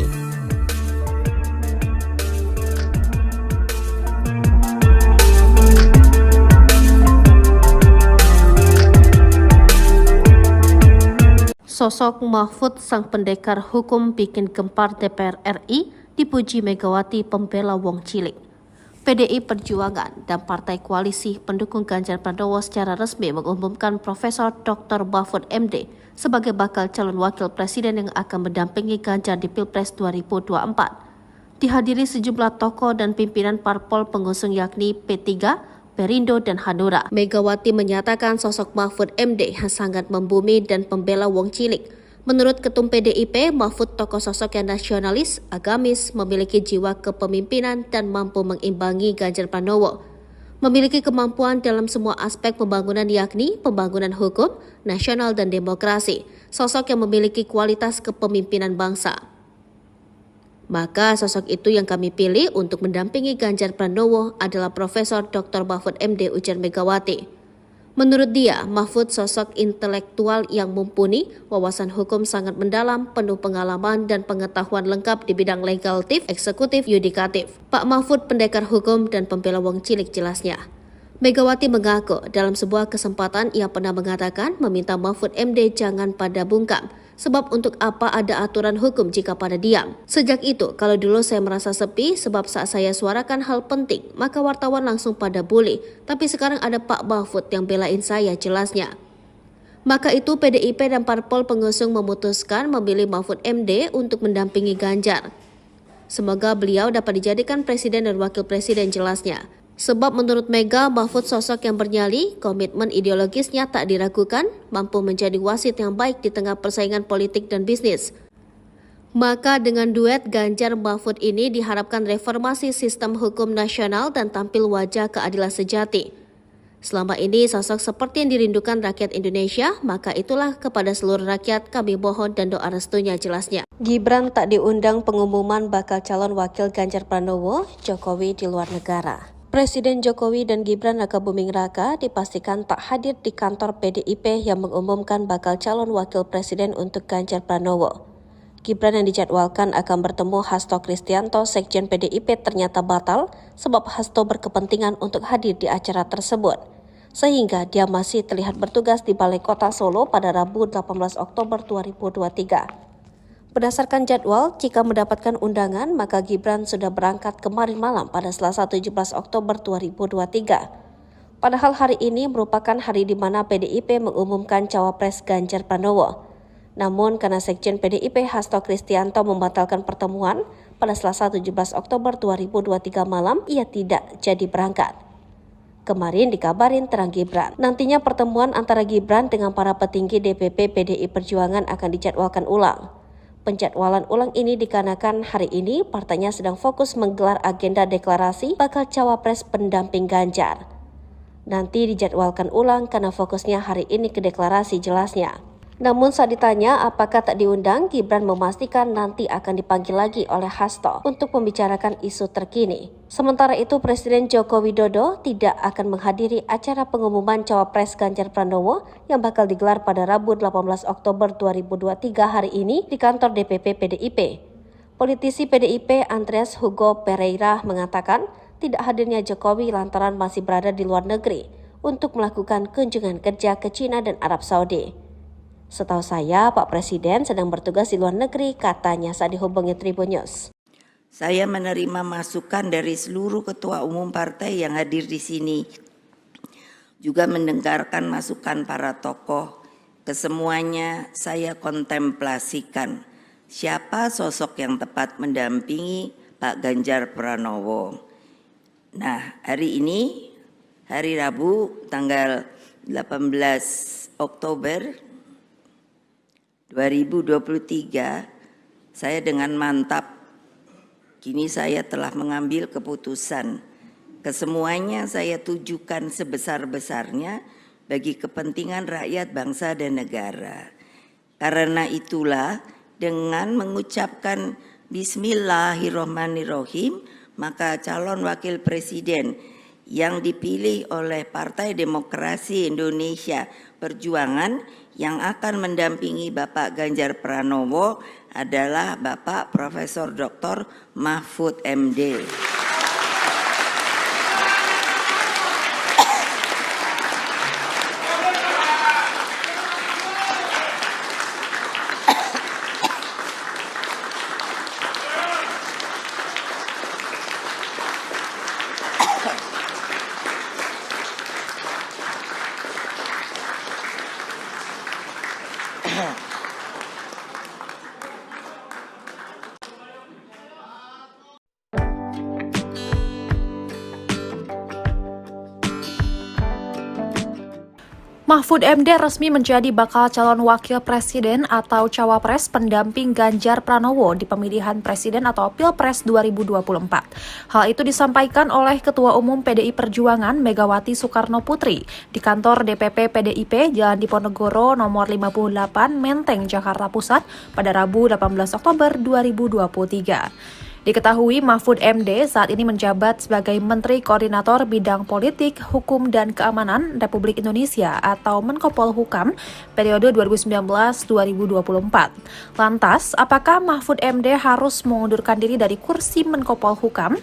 Sosok Mahfud sang pendekar hukum bikin gempar DPR RI dipuji Megawati pembela wong cilik. PDI Perjuangan dan Partai Koalisi pendukung Ganjar Pranowo secara resmi mengumumkan Profesor Dr. Mahfud MD sebagai bakal calon wakil presiden yang akan mendampingi Ganjar di Pilpres 2024. Dihadiri sejumlah tokoh dan pimpinan parpol pengusung yakni P3, Perindo, dan Hanura. Megawati menyatakan sosok Mahfud MD yang sangat membumi dan pembela wong cilik. Menurut Ketum PDIP, Mahfud tokoh sosok yang nasionalis, agamis, memiliki jiwa kepemimpinan dan mampu mengimbangi Ganjar Pranowo. Memiliki kemampuan dalam semua aspek pembangunan yakni pembangunan hukum, nasional, dan demokrasi. Sosok yang memiliki kualitas kepemimpinan bangsa. Maka sosok itu yang kami pilih untuk mendampingi Ganjar Pranowo adalah Profesor Dr. Mahfud MD, ujar Megawati. Menurut dia, Mahfud sosok intelektual yang mumpuni, wawasan hukum sangat mendalam, penuh pengalaman dan pengetahuan lengkap di bidang legislatif, eksekutif, yudikatif. Pak Mahfud pendekar hukum dan pembela wong cilik jelasnya. Megawati mengaku dalam sebuah kesempatan ia pernah mengatakan meminta Mahfud MD jangan pada bungkam. Sebab untuk apa ada aturan hukum jika pada diam? Sejak itu, kalau dulu saya merasa sepi sebab saat saya suarakan hal penting, maka wartawan langsung pada bully. Tapi sekarang ada Pak Mahfud yang belain saya, jelasnya. Maka itu PDIP dan parpol pengusung memutuskan memilih Mahfud MD untuk mendampingi Ganjar. Semoga beliau dapat dijadikan presiden dan wakil presiden, jelasnya. Sebab menurut Mega, Mahfud sosok yang bernyali, komitmen ideologisnya tak diragukan, mampu menjadi wasit yang baik di tengah persaingan politik dan bisnis. Maka dengan duet Ganjar Mahfud ini diharapkan reformasi sistem hukum nasional dan tampil wajah keadilan sejati. Selama ini sosok seperti yang dirindukan rakyat Indonesia, maka itulah kepada seluruh rakyat kami mohon dan doa restunya, jelasnya. Gibran tak diundang pengumuman bakal calon wakil Ganjar Pranowo, Jokowi di luar negara. Presiden Jokowi dan Gibran Rakabuming Raka dipastikan tak hadir di kantor PDIP yang mengumumkan bakal calon wakil presiden untuk Ganjar Pranowo. Gibran yang dijadwalkan akan bertemu Hasto Kristianto, Sekjen PDIP ternyata batal sebab Hasto berkepentingan untuk hadir di acara tersebut. Sehingga dia masih terlihat bertugas di Balai Kota Solo pada Rabu 18 Oktober 2023. Berdasarkan jadwal, jika mendapatkan undangan, maka Gibran sudah berangkat kemarin malam pada Selasa 17 Oktober 2023. Padahal hari ini merupakan hari di mana PDIP mengumumkan cawapres Ganjar Pranowo. Namun karena Sekjen PDIP Hasto Kristianto membatalkan pertemuan pada Selasa 17 Oktober 2023 malam, ia tidak jadi berangkat. Kemarin dikabarin terang Gibran. Nantinya pertemuan antara Gibran dengan para petinggi DPP PDI Perjuangan akan dijadwalkan ulang. Penjadwalan ulang ini dikarenakan hari ini partainya sedang fokus menggelar agenda deklarasi bakal cawapres pendamping Ganjar. Nanti dijadwalkan ulang karena fokusnya hari ini ke deklarasi, jelasnya. Namun saat ditanya apakah tak diundang, Gibran memastikan nanti akan dipanggil lagi oleh Hasto untuk membicarakan isu terkini. Sementara itu Presiden Joko Widodo tidak akan menghadiri acara pengumuman cawapres Ganjar Pranowo yang bakal digelar pada Rabu 18 Oktober 2023 hari ini di kantor DPP PDIP. Politisi PDIP Andreas Hugo Pereira mengatakan tidak hadirnya Jokowi lantaran masih berada di luar negeri untuk melakukan kunjungan kerja ke China dan Arab Saudi. Setahu saya, Pak Presiden sedang bertugas di luar negeri, katanya saat dihubungi Tribun News. Saya menerima masukan dari seluruh ketua umum partai yang hadir di sini. Juga mendengarkan masukan para tokoh. Kesemuanya saya kontemplasikan. Siapa sosok yang tepat mendampingi Pak Ganjar Pranowo. Nah, hari ini, hari Rabu, tanggal 18 Oktober 2023, saya dengan mantap, kini saya telah mengambil keputusan. Kesemuanya saya tujukan sebesar-besarnya bagi kepentingan rakyat, bangsa, dan negara. Karena itulah dengan mengucapkan Bismillahirrohmanirrohim, maka calon wakil presiden yang dipilih oleh Partai Demokrasi Indonesia Perjuangan yang akan mendampingi Bapak Ganjar Pranowo adalah Bapak Profesor Dr. Mahfud MD. Mahfud MD resmi menjadi bakal calon wakil presiden atau cawapres pendamping Ganjar Pranowo di pemilihan presiden atau Pilpres 2024. Hal itu disampaikan oleh Ketua Umum PDI Perjuangan Megawati Soekarno Putri di kantor DPP PDIP Jalan Diponegoro nomor 58 Menteng, Jakarta Pusat pada Rabu 18 Oktober 2023. Diketahui Mahfud MD saat ini menjabat sebagai Menteri Koordinator Bidang Politik, Hukum, dan Keamanan Republik Indonesia atau Menko Polhukam periode 2019-2024. Lantas, apakah Mahfud MD harus mengundurkan diri dari kursi Menko Polhukam?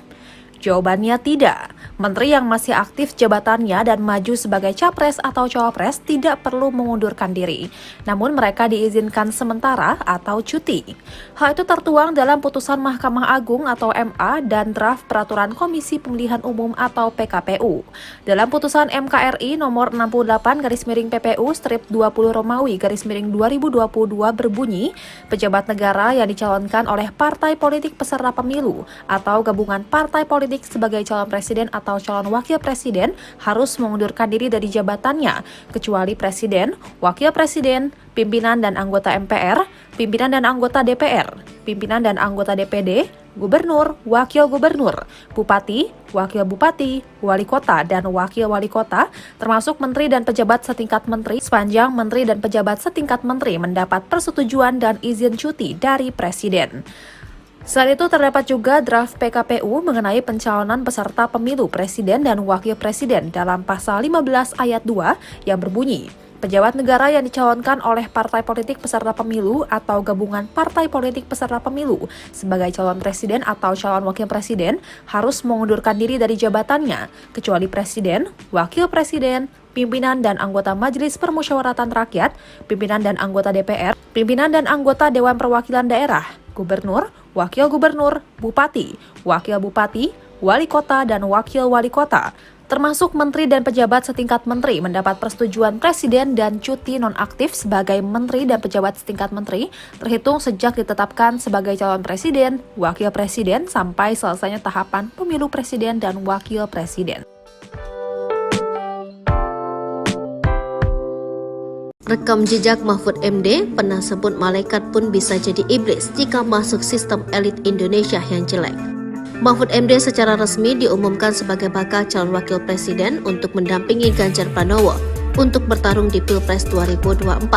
Jawabannya tidak. Menteri yang masih aktif jabatannya dan maju sebagai capres atau cawapres tidak perlu mengundurkan diri. Namun mereka diizinkan sementara atau cuti. Hal itu tertuang dalam putusan Mahkamah Agung atau MA dan draft Peraturan Komisi Pemilihan Umum atau PKPU. Dalam putusan MKRI nomor 68/PPU-20 Romawi/2022 berbunyi, pejabat negara yang dicalonkan oleh partai politik peserta pemilu atau gabungan partai politik sebagai calon presiden atau calon wakil presiden harus mengundurkan diri dari jabatannya, kecuali presiden, wakil presiden, pimpinan dan anggota MPR, pimpinan dan anggota DPR, pimpinan dan anggota DPD, gubernur, wakil gubernur, bupati, wakil bupati, wali kota, dan wakil wali kota, termasuk menteri dan pejabat setingkat menteri, sepanjang menteri dan pejabat setingkat menteri mendapat persetujuan dan izin cuti dari presiden. Selain itu terdapat juga draft PKPU mengenai pencalonan peserta pemilu presiden dan wakil presiden dalam pasal 15 ayat 2 yang berbunyi, pejabat negara yang dicalonkan oleh partai politik peserta pemilu atau gabungan partai politik peserta pemilu sebagai calon presiden atau calon wakil presiden harus mengundurkan diri dari jabatannya, kecuali presiden, wakil presiden, pimpinan dan anggota Majelis Permusyawaratan Rakyat, pimpinan dan anggota DPR, pimpinan dan anggota Dewan Perwakilan Daerah, gubernur, wakil gubernur, bupati, wakil bupati, wali kota, dan wakil wali kota, termasuk menteri dan pejabat setingkat menteri mendapat persetujuan presiden dan cuti nonaktif sebagai menteri dan pejabat setingkat menteri terhitung sejak ditetapkan sebagai calon presiden, wakil presiden sampai selesainya tahapan pemilu presiden dan wakil presiden. Rekam jejak Mahfud MD pernah sebut malaikat pun bisa jadi iblis jika masuk sistem elit Indonesia yang jelek. Mahfud MD secara resmi diumumkan sebagai bakal calon wakil presiden untuk mendampingi Ganjar Pranowo untuk bertarung di Pilpres 2024.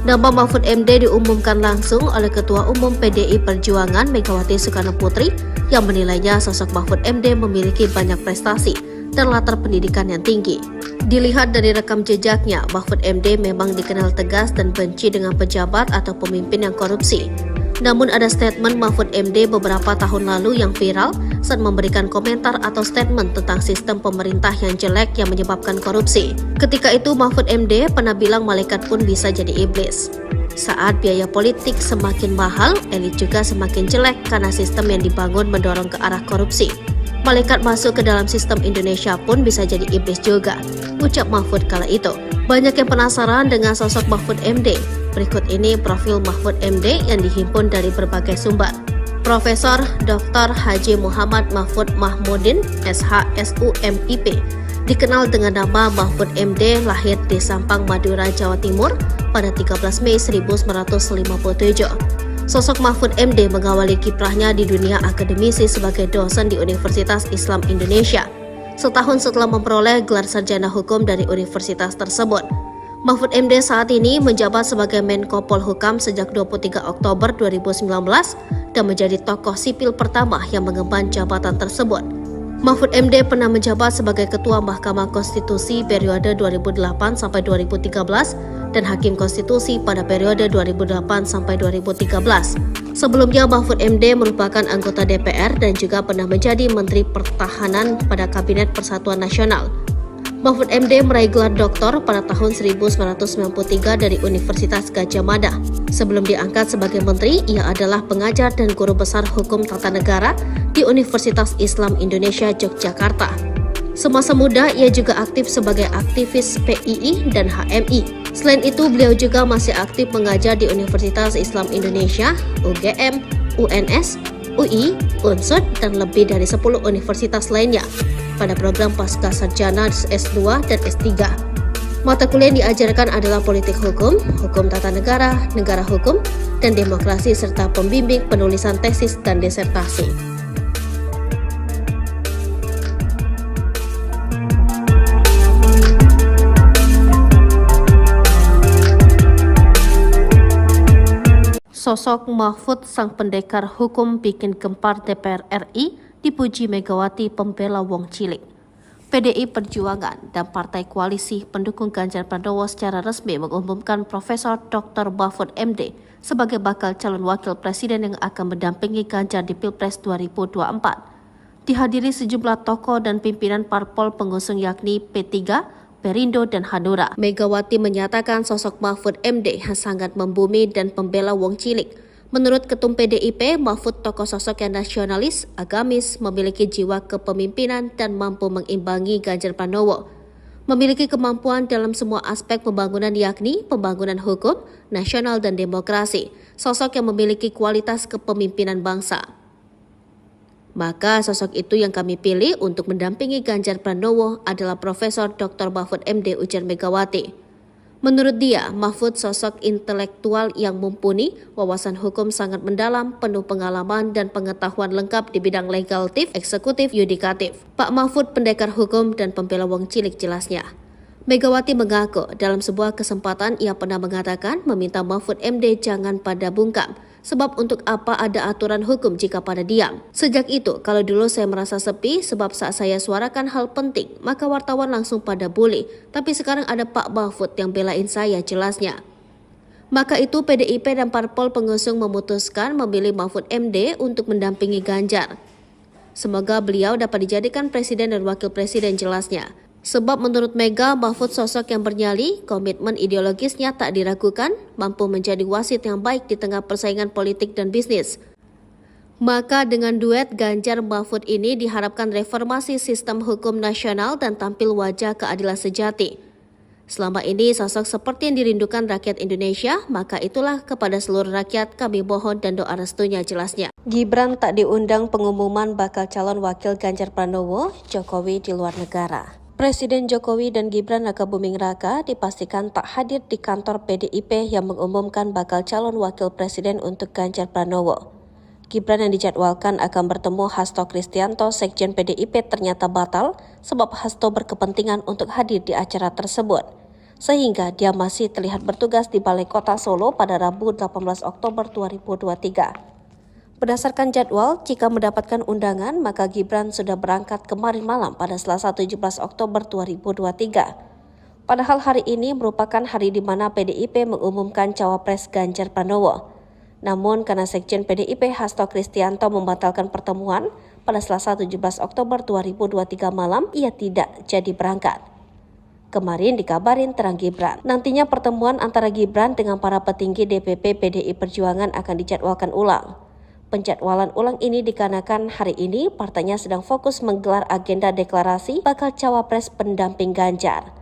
Nama Mahfud MD diumumkan langsung oleh Ketua Umum PDI Perjuangan Megawati Soekarno Putri yang menilainya sosok Mahfud MD memiliki banyak prestasi dan latar pendidikan yang tinggi. Dilihat dari rekam jejaknya, Mahfud MD memang dikenal tegas dan benci dengan pejabat atau pemimpin yang korupsi. Namun ada statement Mahfud MD beberapa tahun lalu yang viral saat memberikan komentar atau statement tentang sistem pemerintah yang jelek yang menyebabkan korupsi. Ketika itu Mahfud MD pernah bilang malaikat pun bisa jadi iblis. Saat biaya politik semakin mahal, elit juga semakin jelek karena sistem yang dibangun mendorong ke arah korupsi. Malaikat masuk ke dalam sistem Indonesia pun bisa jadi iblis juga, ucap Mahfud kala itu. Banyak yang penasaran dengan sosok Mahfud MD. Berikut ini profil Mahfud MD yang dihimpun dari berbagai sumber. Profesor Dr. Haji Muhammad Mahfud Mahmudin, SHSUMIP, dikenal dengan nama Mahfud MD, lahir di Sampang, Madura, Jawa Timur pada 13 Mei 1957. Sosok Mahfud MD mengawali kiprahnya di dunia akademisi sebagai dosen di Universitas Islam Indonesia, setahun setelah memperoleh gelar sarjana hukum dari universitas tersebut. Mahfud MD saat ini menjabat sebagai Menko Polhukam sejak 23 Oktober 2019 dan menjadi tokoh sipil pertama yang mengemban jabatan tersebut. Mahfud MD pernah menjabat sebagai Ketua Mahkamah Konstitusi periode 2008 sampai 2013 dan Hakim Konstitusi pada periode 2008 sampai 2013. Sebelumnya Mahfud MD merupakan anggota DPR dan juga pernah menjadi Menteri Pertahanan pada Kabinet Persatuan Nasional. Mahfud MD meraih gelar doktor pada tahun 1993 dari Universitas Gadjah Mada. Sebelum diangkat sebagai menteri, ia adalah pengajar dan guru besar hukum tata negara di Universitas Islam Indonesia Yogyakarta. Semasa muda, ia juga aktif sebagai aktivis PII dan HMI. Selain itu, beliau juga masih aktif mengajar di Universitas Islam Indonesia, UGM, UNS, UI, UNSUD, dan lebih dari 10 universitas lainnya pada program pasca sarjana S2 dan S3. Mata kuliah yang diajarkan adalah politik hukum, hukum tata negara hukum, dan demokrasi serta pembimbing penulisan tesis dan disertasi. Sosok Mahfud sang pendekar hukum bikin gempar DPR RI dipuji Megawati pembela wong cilik. PDI Perjuangan dan Partai Koalisi pendukung Ganjar Pranowo secara resmi mengumumkan Profesor Dr. Mahfud MD sebagai bakal calon wakil presiden yang akan mendampingi Ganjar di Pilpres 2024. Dihadiri sejumlah tokoh dan pimpinan parpol pengusung yakni P3, Perindo, dan Hanura. Megawati menyatakan sosok Mahfud MD yang sangat membumi dan pembela wong cilik. Menurut Ketum PDIP, Mahfud tokoh sosok yang nasionalis, agamis, memiliki jiwa kepemimpinan dan mampu mengimbangi Ganjar Pranowo. Memiliki kemampuan dalam semua aspek pembangunan yakni pembangunan hukum, nasional, dan demokrasi. Sosok yang memiliki kualitas kepemimpinan bangsa. Maka sosok itu yang kami pilih untuk mendampingi Ganjar Pranowo adalah Profesor Dr. Mahfud MD, ujar Megawati. Menurut dia, Mahfud sosok intelektual yang mumpuni, wawasan hukum sangat mendalam, penuh pengalaman dan pengetahuan lengkap di bidang legislatif, eksekutif, yudikatif. Pak Mahfud pendekar hukum dan pembela wong cilik, jelasnya. Megawati mengaku dalam sebuah kesempatan ia pernah mengatakan meminta Mahfud MD jangan pada bungkam. Sebab untuk apa ada aturan hukum jika pada diam? Sejak itu, kalau dulu saya merasa sepi sebab saat saya suarakan hal penting, maka wartawan langsung pada bully. Tapi sekarang ada Pak Mahfud yang belain saya, jelasnya. Maka itu PDIP dan parpol pengusung memutuskan memilih Mahfud MD untuk mendampingi Ganjar. Semoga beliau dapat dijadikan presiden dan wakil presiden, jelasnya. Sebab menurut Mega, Mahfud sosok yang bernyali, komitmen ideologisnya tak diragukan, mampu menjadi wasit yang baik di tengah persaingan politik dan bisnis. Maka dengan duet Ganjar Mahfud ini diharapkan reformasi sistem hukum nasional dan tampil wajah keadilan sejati. Selama ini sosok seperti yang dirindukan rakyat Indonesia, maka itulah kepada seluruh rakyat kami mohon dan doa restunya, jelasnya. Gibran tak diundang pengumuman bakal calon wakil Ganjar Pranowo, Jokowi di luar negara. Presiden Jokowi dan Gibran Rakabuming Raka dipastikan tak hadir di kantor PDIP yang mengumumkan bakal calon wakil presiden untuk Ganjar Pranowo. Gibran yang dijadwalkan akan bertemu Hasto Kristianto, Sekjen PDIP, ternyata batal sebab Hasto berkepentingan untuk hadir di acara tersebut. Sehingga dia masih terlihat bertugas di Balai Kota Solo pada Rabu 18 Oktober 2023. Berdasarkan jadwal, jika mendapatkan undangan, maka Gibran sudah berangkat kemarin malam pada Selasa 17 Oktober 2023. Padahal hari ini merupakan hari di mana PDIP mengumumkan cawapres Ganjar Pranowo. Namun karena Sekjen PDIP Hasto Kristianto membatalkan pertemuan pada Selasa 17 Oktober 2023 malam, ia tidak jadi berangkat. Kemarin dikabarin terang Gibran. Nantinya pertemuan antara Gibran dengan para petinggi DPP PDI Perjuangan akan dijadwalkan ulang. Penjadwalan ulang ini dikarenakan hari ini partainya sedang fokus menggelar agenda deklarasi bakal cawapres pendamping Ganjar.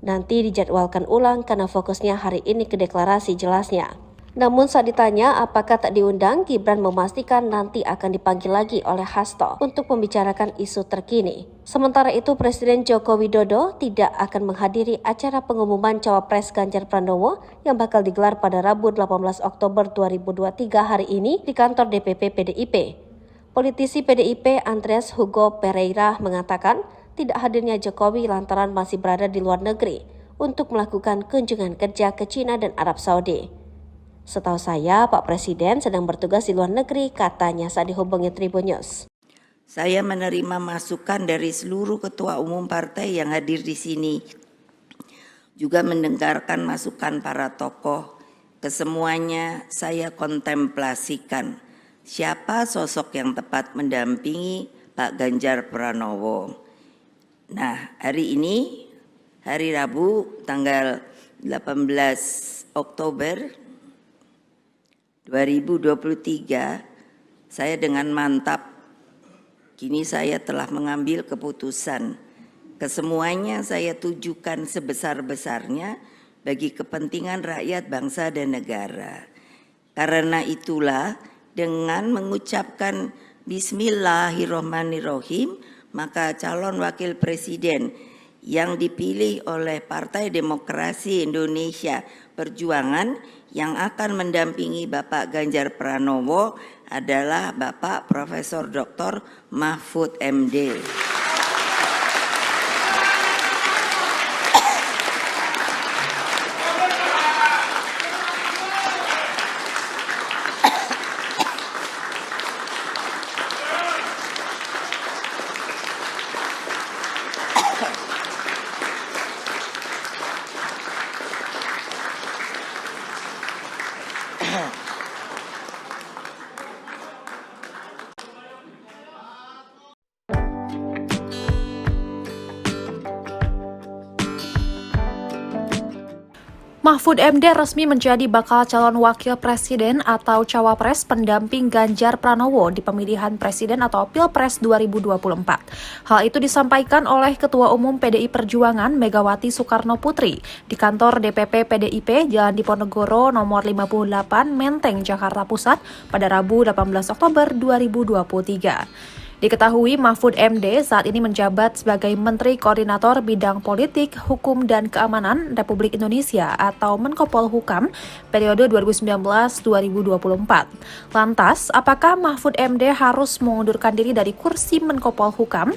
Nanti dijadwalkan ulang karena fokusnya hari ini ke deklarasi, jelasnya. Namun saat ditanya apakah tak diundang, Gibran memastikan nanti akan dipanggil lagi oleh Hasto untuk membicarakan isu terkini. Sementara itu Presiden Joko Widodo tidak akan menghadiri acara pengumuman cawapres Ganjar Pranowo yang bakal digelar pada Rabu 18 Oktober 2023 hari ini di kantor DPP PDIP. Politisi PDIP Andreas Hugo Pereira mengatakan tidak hadirnya Jokowi lantaran masih berada di luar negeri untuk melakukan kunjungan kerja ke China dan Arab Saudi. Setahu saya, Pak Presiden sedang bertugas di luar negeri, katanya saat dihubungi Tribun News. Saya menerima masukan dari seluruh ketua umum partai yang hadir di sini, juga mendengarkan masukan para tokoh. Kesemuanya saya kontemplasikan siapa sosok yang tepat mendampingi Pak Ganjar Pranowo. Nah, hari ini, hari Rabu tanggal 18 Oktober 2023, saya dengan mantap kini saya telah mengambil keputusan. Kesemuanya saya tujukan sebesar-besarnya bagi kepentingan rakyat, bangsa, dan negara. Karena itulah dengan mengucapkan Bismillahirrohmanirrohim, maka calon wakil presiden yang dipilih oleh Partai Demokrasi Indonesia Perjuangan yang akan mendampingi Bapak Ganjar Pranowo adalah Bapak Profesor Dr. Mahfud MD. Mahfud MD resmi menjadi bakal calon wakil presiden atau cawapres pendamping Ganjar Pranowo di pemilihan presiden atau Pilpres 2024. Hal itu disampaikan oleh Ketua Umum PDI Perjuangan Megawati Soekarno Putri di kantor DPP PDIP Jalan Diponegoro nomor 58 Menteng, Jakarta Pusat pada Rabu 18 Oktober 2023. Diketahui Mahfud MD saat ini menjabat sebagai Menteri Koordinator Bidang Politik, Hukum, dan Keamanan Republik Indonesia atau Menko Polhukam periode 2019-2024. Lantas, apakah Mahfud MD harus mengundurkan diri dari kursi Menko Polhukam?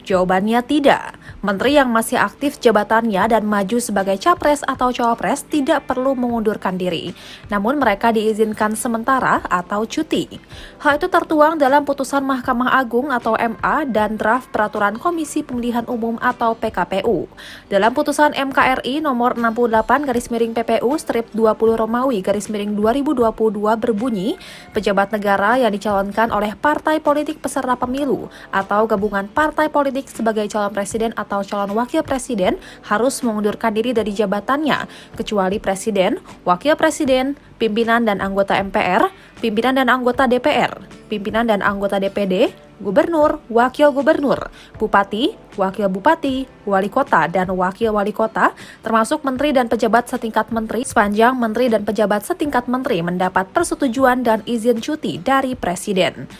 Jawabannya tidak. Menteri yang masih aktif jabatannya dan maju sebagai capres atau cawapres tidak perlu mengundurkan diri. Namun mereka diizinkan sementara atau cuti. Hal itu tertuang dalam putusan Mahkamah Agung atau MA dan draft Peraturan Komisi Pemilihan Umum atau PKPU. Dalam putusan MKRI nomor 68/PPU-20 Romawi/2022 berbunyi, pejabat negara yang dicalonkan oleh partai politik peserta pemilu atau gabungan partai politik sebagai calon presiden atau calon wakil presiden harus mengundurkan diri dari jabatannya, kecuali presiden, wakil presiden, pimpinan dan anggota MPR, pimpinan dan anggota DPR, pimpinan dan anggota DPD, gubernur, wakil gubernur, bupati, wakil bupati, wali kota, dan wakil wali kota, termasuk menteri dan pejabat setingkat menteri, sepanjang menteri dan pejabat setingkat menteri mendapat persetujuan dan izin cuti dari presiden.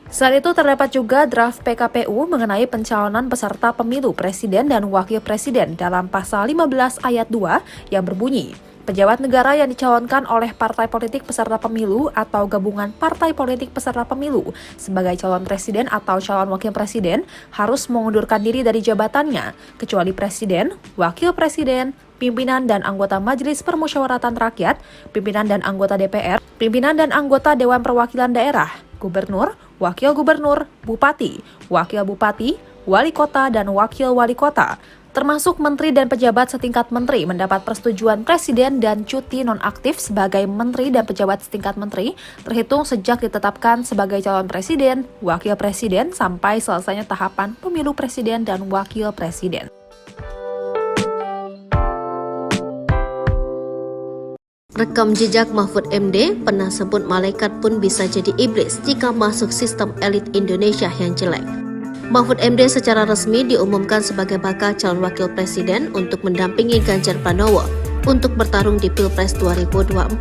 Selain itu terdapat juga draft PKPU mengenai pencalonan peserta pemilu presiden dan wakil presiden dalam pasal 15 ayat 2 yang berbunyi, pejabat negara yang dicalonkan oleh partai politik peserta pemilu atau gabungan partai politik peserta pemilu sebagai calon presiden atau calon wakil presiden harus mengundurkan diri dari jabatannya, kecuali presiden, wakil presiden, pimpinan dan anggota Majelis Permusyawaratan Rakyat, pimpinan dan anggota DPR, pimpinan dan anggota Dewan Perwakilan Daerah, gubernur, wakil gubernur, bupati, wakil bupati, wali kota, dan wakil wali kota, termasuk menteri dan pejabat setingkat menteri mendapat persetujuan presiden dan cuti nonaktif sebagai menteri dan pejabat setingkat menteri terhitung sejak ditetapkan sebagai calon presiden, wakil presiden sampai selesainya tahapan pemilu presiden dan wakil presiden. Rekam jejak Mahfud MD pernah sebut malaikat pun bisa jadi iblis jika masuk sistem elit Indonesia yang jelek. Mahfud MD secara resmi diumumkan sebagai bakal calon wakil presiden untuk mendampingi Ganjar Pranowo untuk bertarung di Pilpres 2024.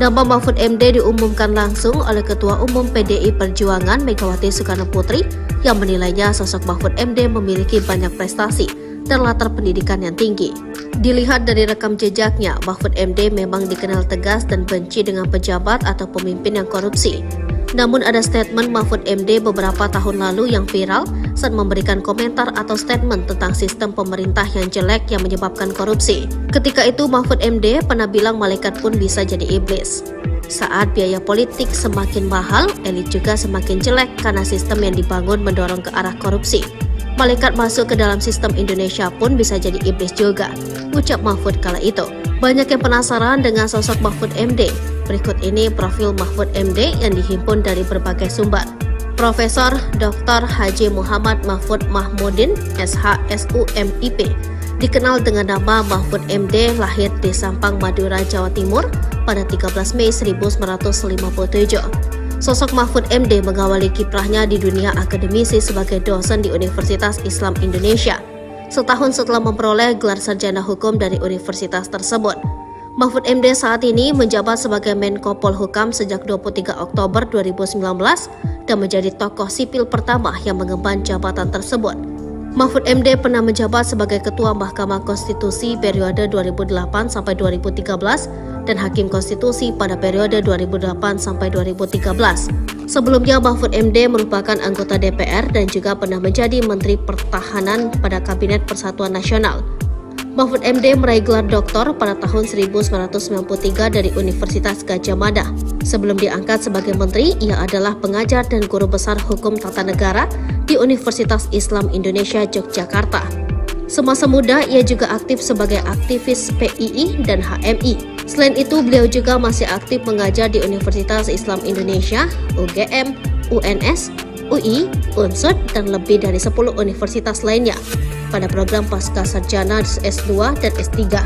Nama Mahfud MD diumumkan langsung oleh Ketua Umum PDI Perjuangan Megawati Soekarno Putri yang menilainya sosok Mahfud MD memiliki banyak prestasi dan latar pendidikan yang tinggi. Dilihat dari rekam jejaknya, Mahfud MD memang dikenal tegas dan benci dengan pejabat atau pemimpin yang korupsi. Namun ada statement Mahfud MD beberapa tahun lalu yang viral saat memberikan komentar atau statement tentang sistem pemerintah yang jelek yang menyebabkan korupsi. Ketika itu Mahfud MD pernah bilang malaikat pun bisa jadi iblis. Saat biaya politik semakin mahal, elit juga semakin jelek karena sistem yang dibangun mendorong ke arah korupsi. Malaikat masuk ke dalam sistem Indonesia pun bisa jadi iblis juga, ucap Mahfud kala itu. Banyak yang penasaran dengan sosok Mahfud MD. Berikut ini profil Mahfud MD yang dihimpun dari berbagai sumber. Profesor Dr. Haji Muhammad Mahfud Mahmudin, SHSUMIP, dikenal dengan nama Mahfud MD, lahir di Sampang, Madura, Jawa Timur pada 13 Mei 1957. Sosok Mahfud MD mengawali kiprahnya di dunia akademisi sebagai dosen di Universitas Islam Indonesia, setahun setelah memperoleh gelar sarjana hukum dari universitas tersebut. Mahfud MD saat ini menjabat sebagai Menko Polhukam sejak 23 Oktober 2019 dan menjadi tokoh sipil pertama yang mengemban jabatan tersebut. Mahfud MD pernah menjabat sebagai Ketua Mahkamah Konstitusi periode 2008 sampai 2013 dan Hakim Konstitusi pada periode 2008 sampai 2013. Sebelumnya Mahfud MD merupakan anggota DPR dan juga pernah menjadi Menteri Pertahanan pada Kabinet Persatuan Nasional. Mahfud MD meraih gelar doktor pada tahun 1993 dari Universitas Gadjah Mada. Sebelum diangkat sebagai menteri, ia adalah pengajar dan guru besar hukum tata negara di Universitas Islam Indonesia Yogyakarta. Semasa muda, ia juga aktif sebagai aktivis PII dan HMI. Selain itu, beliau juga masih aktif mengajar di Universitas Islam Indonesia, UGM, UNS, UI, UNSUD, dan lebih dari 10 universitas lainnya pada program pasca sarjana S2 dan S3.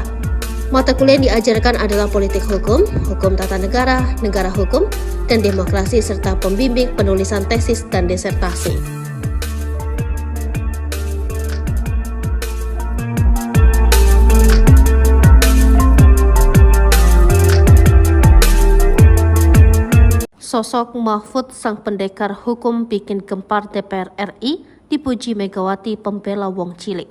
Mata kuliah yang diajarkan adalah politik hukum, hukum tata negara, negara hukum, dan demokrasi serta pembimbing penulisan tesis dan disertasi. Sosok Mahfud sang pendekar hukum bikin gempar DPR RI, dipuji Megawati pembela wong cilik.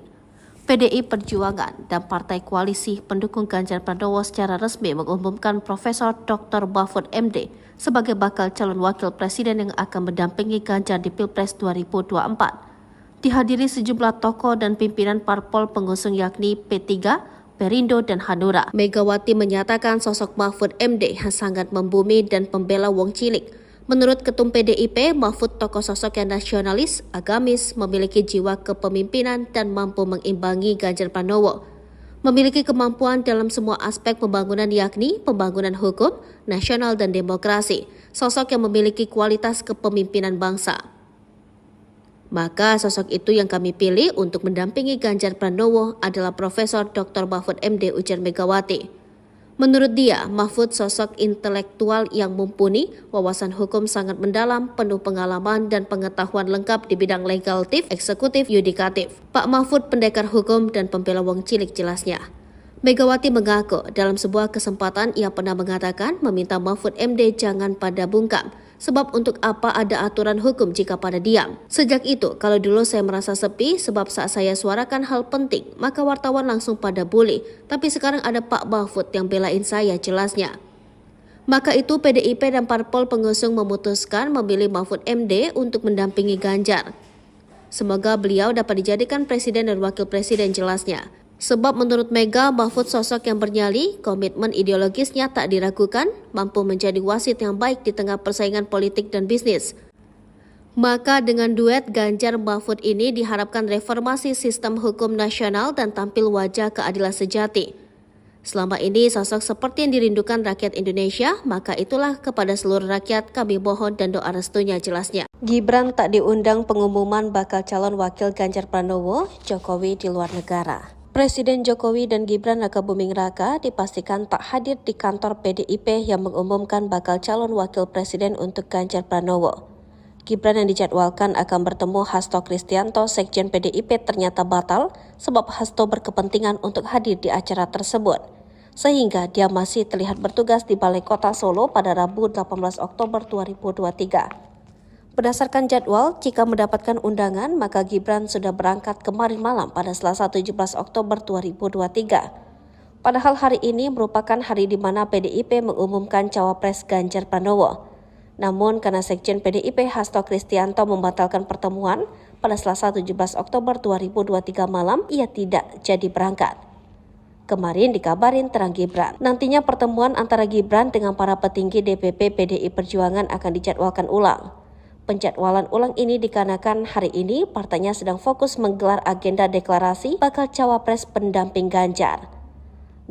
PDI Perjuangan dan Partai Koalisi pendukung Ganjar Pranowo secara resmi mengumumkan Profesor Dr. Mahfud MD sebagai bakal calon wakil presiden yang akan mendampingi Ganjar di Pilpres 2024. Dihadiri sejumlah tokoh dan pimpinan parpol pengusung yakni P3, Perindo, dan Hanura. Megawati menyatakan sosok Mahfud MD yang sangat membumi dan pembela wong cilik. Menurut Ketum PDIP, Mahfud tokoh sosok yang nasionalis, agamis, memiliki jiwa kepemimpinan dan mampu mengimbangi Ganjar Pranowo. Memiliki kemampuan dalam semua aspek pembangunan yakni pembangunan hukum, nasional, dan demokrasi. Sosok yang memiliki kualitas kepemimpinan bangsa. Maka sosok itu yang kami pilih untuk mendampingi Ganjar Pranowo adalah Profesor Dr. Mahfud MD, ujar Megawati. Menurut dia, Mahfud sosok intelektual yang mumpuni, wawasan hukum sangat mendalam, penuh pengalaman dan pengetahuan lengkap di bidang legislatif, eksekutif, yudikatif. Pak Mahfud pendekar hukum dan pembela wong cilik, jelasnya. Megawati mengaku dalam sebuah kesempatan ia pernah mengatakan meminta Mahfud MD jangan pada bungkam. Sebab untuk apa ada aturan hukum jika pada diam? Sejak itu, kalau dulu saya merasa sepi sebab saat saya suarakan hal penting, maka wartawan langsung pada bully. Tapi sekarang ada Pak Mahfud yang belain saya, jelasnya. Maka itu PDIP dan parpol pengusung memutuskan memilih Mahfud MD untuk mendampingi Ganjar. Semoga beliau dapat dijadikan presiden dan wakil presiden, jelasnya. Sebab menurut Mega, Mahfud sosok yang bernyali, komitmen ideologisnya tak diragukan, mampu menjadi wasit yang baik di tengah persaingan politik dan bisnis. Maka dengan duet Ganjar Mahfud ini diharapkan reformasi sistem hukum nasional dan tampil wajah keadilan sejati. Selama ini sosok seperti yang dirindukan rakyat Indonesia, maka itulah kepada seluruh rakyat kami mohon dan doa restunya, jelasnya. Gibran tak diundang pengumuman bakal calon wakil Ganjar Pranowo, Jokowi di luar negara. Presiden Jokowi dan Gibran Rakabuming Raka dipastikan tak hadir di kantor PDIP yang mengumumkan bakal calon wakil presiden untuk Ganjar Pranowo. Gibran yang dijadwalkan akan bertemu Hasto Kristianto, Sekjen PDIP, ternyata batal sebab Hasto berkepentingan untuk hadir di acara tersebut. Sehingga dia masih terlihat bertugas di Balai Kota Solo pada Rabu 18 Oktober 2023. Berdasarkan jadwal, jika mendapatkan undangan, maka Gibran sudah berangkat kemarin malam pada Selasa 17 Oktober 2023. Padahal hari ini merupakan hari di mana PDIP mengumumkan cawapres Ganjar Pranowo. Namun karena Sekjen PDIP Hasto Kristianto membatalkan pertemuan pada Selasa 17 Oktober 2023 malam, ia tidak jadi berangkat. Kemarin dikabarin terang Gibran. Nantinya pertemuan antara Gibran dengan para petinggi DPP PDI Perjuangan akan dijadwalkan ulang. Penjadwalan ulang ini dikarenakan hari ini partainya sedang fokus menggelar agenda deklarasi bakal cawapres pendamping Ganjar.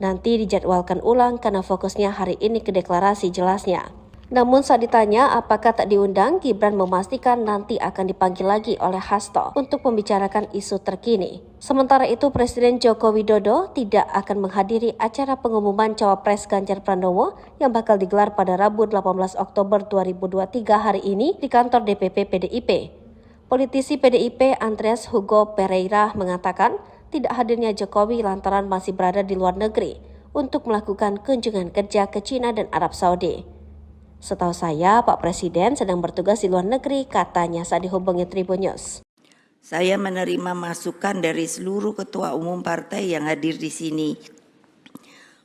Nanti dijadwalkan ulang karena fokusnya hari ini ke deklarasi jelasnya. Namun saat ditanya apakah tak diundang, Gibran memastikan nanti akan dipanggil lagi oleh Hasto untuk membicarakan isu terkini. Sementara itu Presiden Joko Widodo tidak akan menghadiri acara pengumuman cawapres Ganjar Pranowo yang bakal digelar pada Rabu 18 Oktober 2023 hari ini di kantor DPP PDIP. Politisi PDIP Andreas Hugo Pereira mengatakan tidak hadirnya Jokowi lantaran masih berada di luar negeri untuk melakukan kunjungan kerja ke China dan Arab Saudi. Setahu saya, Pak Presiden sedang bertugas di luar negeri, katanya saat dihubungi Tribun News. Saya menerima masukan dari seluruh ketua umum partai yang hadir di sini.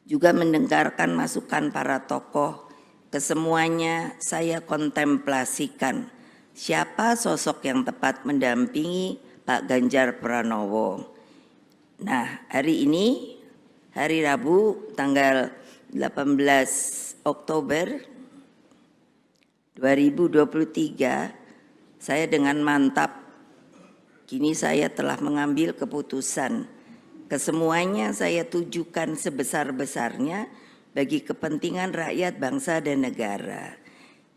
Juga mendengarkan masukan para tokoh. Kesemuanya saya kontemplasikan. Siapa sosok yang tepat mendampingi Pak Ganjar Pranowo. Nah, hari ini, hari Rabu, tanggal 18 Oktober 2023, saya dengan mantap, kini saya telah mengambil keputusan. Kesemuanya saya tujukan sebesar-besarnya bagi kepentingan rakyat, bangsa, dan negara.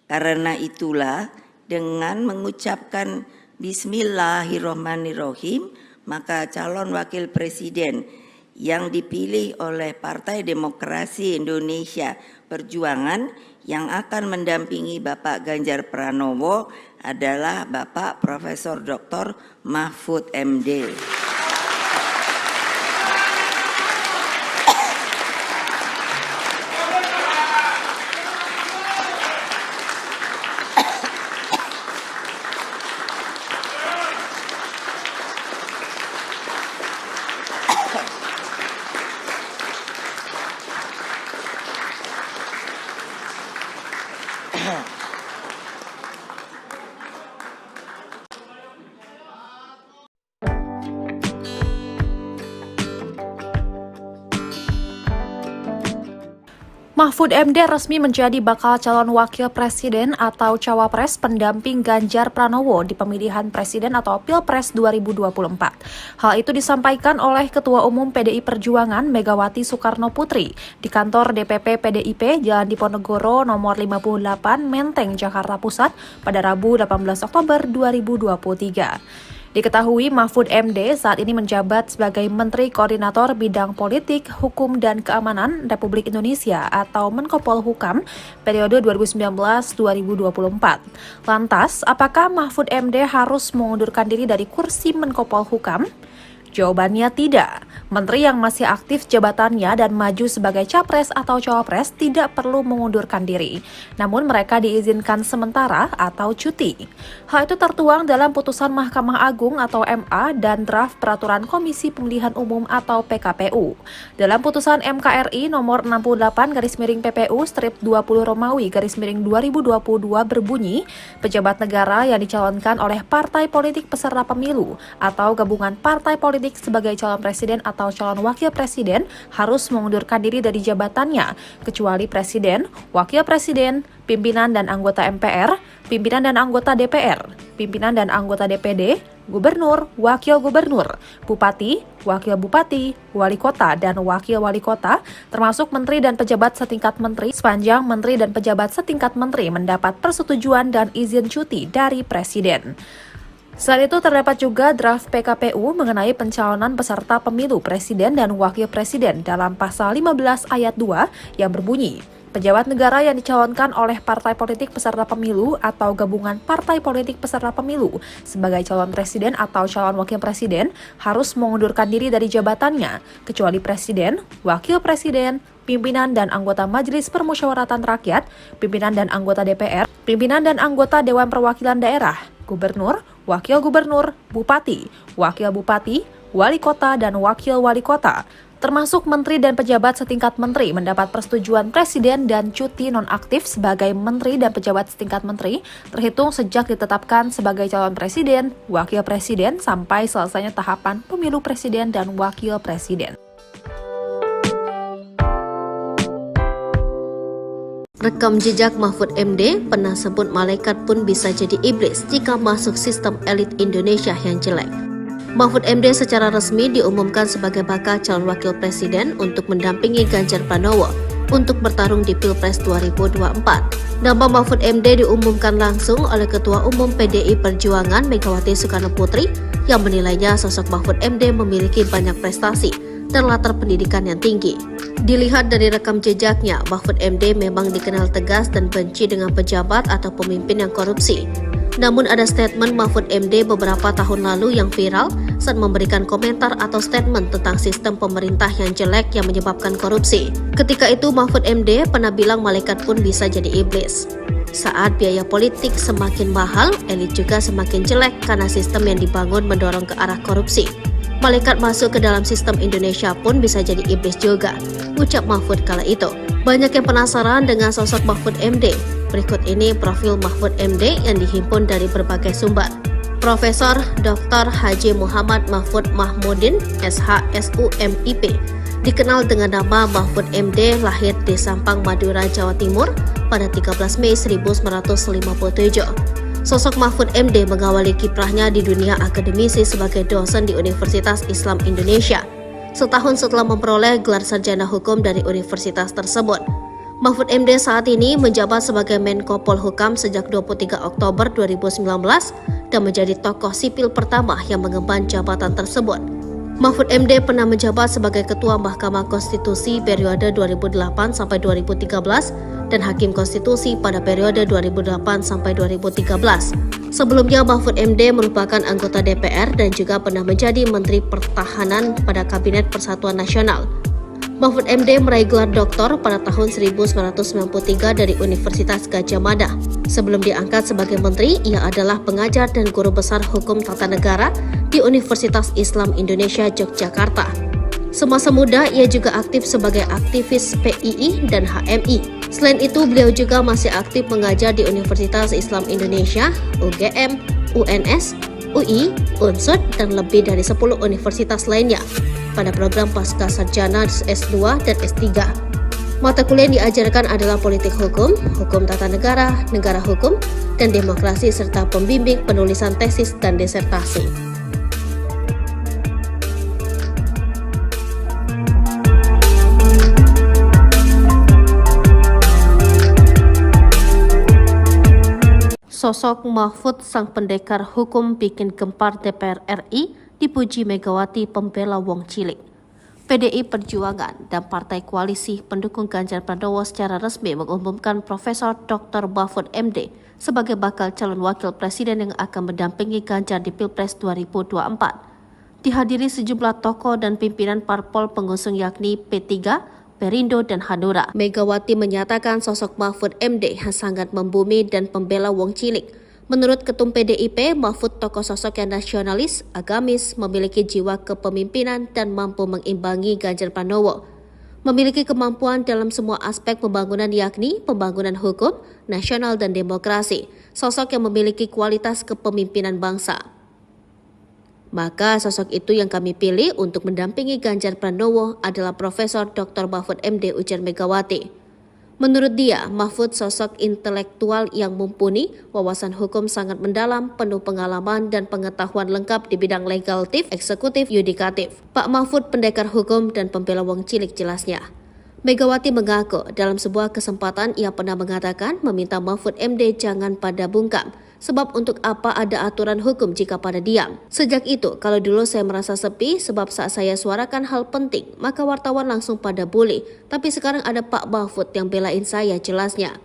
Karena itulah dengan mengucapkan Bismillahirrohmanirrohim, maka calon wakil presiden yang dipilih oleh Partai Demokrasi Indonesia Perjuangan yang akan mendampingi Bapak Ganjar Pranowo adalah Bapak Profesor Dr. Mahfud MD. Mahfud MD resmi menjadi bakal calon wakil presiden atau cawapres pendamping Ganjar Pranowo di pemilihan presiden atau Pilpres 2024. Hal itu disampaikan oleh Ketua Umum PDI Perjuangan Megawati Soekarno Putri di kantor DPP PDIP Jalan Diponegoro nomor 58 Menteng, Jakarta Pusat pada Rabu 18 Oktober 2023. Diketahui Mahfud MD saat ini menjabat sebagai Menteri Koordinator Bidang Politik, Hukum, dan Keamanan Republik Indonesia atau Menko Polhukam periode 2019-2024. Lantas, apakah Mahfud MD harus mengundurkan diri dari kursi Menko Polhukam? Jawabannya tidak. Menteri yang masih aktif jabatannya dan maju sebagai capres atau cawapres tidak perlu mengundurkan diri. Namun mereka diizinkan sementara atau cuti. Hal itu tertuang dalam putusan Mahkamah Agung atau MA dan draft Peraturan Komisi Pemilihan Umum atau PKPU. Dalam putusan MKRI nomor 68/PPU-20 Romawi/2022 berbunyi, pejabat negara yang dicalonkan oleh partai politik peserta pemilu atau gabungan partai politik sebagai calon presiden atau calon wakil presiden harus mengundurkan diri dari jabatannya, kecuali presiden, wakil presiden, pimpinan dan anggota MPR, pimpinan dan anggota DPR, pimpinan dan anggota DPD, gubernur, wakil gubernur, bupati, wakil bupati, wali kota, dan wakil wali kota, termasuk menteri dan pejabat setingkat menteri, sepanjang menteri dan pejabat setingkat menteri mendapat persetujuan dan izin cuti dari presiden. Selain itu terdapat juga draft PKPU mengenai pencalonan peserta pemilu presiden dan wakil presiden dalam pasal 15 ayat 2 yang berbunyi, pejabat negara yang dicalonkan oleh partai politik peserta pemilu atau gabungan partai politik peserta pemilu sebagai calon presiden atau calon wakil presiden harus mengundurkan diri dari jabatannya, kecuali presiden, wakil presiden, pimpinan dan anggota Majelis Permusyawaratan Rakyat, pimpinan dan anggota DPR, pimpinan dan anggota Dewan Perwakilan Daerah, gubernur, wakil gubernur, bupati, wakil bupati, wali kota, dan wakil wali kota, termasuk menteri dan pejabat setingkat menteri mendapat persetujuan presiden dan cuti nonaktif sebagai menteri dan pejabat setingkat menteri terhitung sejak ditetapkan sebagai calon presiden, wakil presiden sampai selesainya tahapan pemilu presiden dan wakil presiden. Rekam jejak Mahfud MD pernah sebut malaikat pun bisa jadi iblis jika masuk sistem elit Indonesia yang jelek. Mahfud MD secara resmi diumumkan sebagai bakal calon wakil presiden untuk mendampingi Ganjar Pranowo untuk bertarung di Pilpres 2024. Nama Mahfud MD diumumkan langsung oleh Ketua Umum PDI Perjuangan Megawati Soekarnoputri yang menilainya sosok Mahfud MD memiliki banyak prestasi dan latar pendidikan yang tinggi. Dilihat dari rekam jejaknya, Mahfud MD memang dikenal tegas dan benci dengan pejabat atau pemimpin yang korupsi. Namun ada statement Mahfud MD beberapa tahun lalu yang viral saat memberikan komentar atau statement tentang sistem pemerintah yang jelek yang menyebabkan korupsi. Ketika itu Mahfud MD pernah bilang malaikat pun bisa jadi iblis. Saat biaya politik semakin mahal, elit juga semakin jelek karena sistem yang dibangun mendorong ke arah korupsi. Malaikat masuk ke dalam sistem Indonesia pun bisa jadi iblis juga, ucap Mahfud kala itu. Banyak yang penasaran dengan sosok Mahfud MD. Berikut ini profil Mahfud MD yang dihimpun dari berbagai sumber. Profesor Dr. Haji Muhammad Mahfud Mahmudin, SHSUMIP, dikenal dengan nama Mahfud MD, lahir di Sampang, Madura, Jawa Timur pada 13 Mei 1957. Sosok Mahfud MD mengawali kiprahnya di dunia akademisi sebagai dosen di Universitas Islam Indonesia, setahun setelah memperoleh gelar sarjana hukum dari universitas tersebut. Mahfud MD saat ini menjabat sebagai Menko Polhukam sejak 23 Oktober 2019 dan menjadi tokoh sipil pertama yang mengemban jabatan tersebut. Mahfud MD pernah menjabat sebagai Ketua Mahkamah Konstitusi periode 2008 sampai 2013 dan Hakim Konstitusi pada periode 2008 sampai 2013. Sebelumnya Mahfud MD merupakan anggota DPR dan juga pernah menjadi Menteri Pertahanan pada Kabinet Persatuan Nasional. Mahfud MD meraih gelar doktor pada tahun 1993 dari Universitas Gadjah Mada. Sebelum diangkat sebagai menteri, ia adalah pengajar dan guru besar hukum tata negara di Universitas Islam Indonesia Yogyakarta. Semasa muda, ia juga aktif sebagai aktivis PII dan HMI. Selain itu, beliau juga masih aktif mengajar di Universitas Islam Indonesia, UGM, UNS, UI, UNSUD, dan lebih dari 10 universitas lainnya pada program pasca sarjana S2 dan S3. Mata kuliah yang diajarkan adalah politik hukum, hukum tata negara, negara hukum, dan demokrasi serta pembimbing penulisan tesis dan disertasi. Sosok Mahfud sang pendekar hukum bikin gempar DPR RI, dipuji Megawati pembela wong cilik. PDI Perjuangan dan Partai Koalisi pendukung Ganjar Pranowo secara resmi mengumumkan Profesor Dr. Mahfud MD sebagai bakal calon wakil presiden yang akan mendampingi Ganjar di Pilpres 2024. Dihadiri sejumlah tokoh dan pimpinan parpol pengusung yakni P3, Perindo, dan Hanura. Megawati menyatakan sosok Mahfud MD yang sangat membumi dan pembela wong cilik. Menurut Ketum PDIP, Mahfud tokoh sosok yang nasionalis, agamis, memiliki jiwa kepemimpinan dan mampu mengimbangi Ganjar Pranowo. Memiliki kemampuan dalam semua aspek pembangunan yakni pembangunan hukum, nasional, dan demokrasi. Sosok yang memiliki kualitas kepemimpinan bangsa. Maka sosok itu yang kami pilih untuk mendampingi Ganjar Pranowo adalah Profesor Dr. Mahfud MD, ujar Megawati. Menurut dia, Mahfud sosok intelektual yang mumpuni, wawasan hukum sangat mendalam, penuh pengalaman dan pengetahuan lengkap di bidang legislatif, eksekutif, yudikatif. Pak Mahfud pendekar hukum dan pembela wong cilik, jelasnya. Megawati mengaku dalam sebuah kesempatan ia pernah mengatakan meminta Mahfud MD jangan pada bungkam. Sebab untuk apa ada aturan hukum jika pada diam? Sejak itu, kalau dulu saya merasa sepi sebab saat saya suarakan hal penting, maka wartawan langsung pada bully. Tapi sekarang ada Pak Mahfud yang belain saya, jelasnya.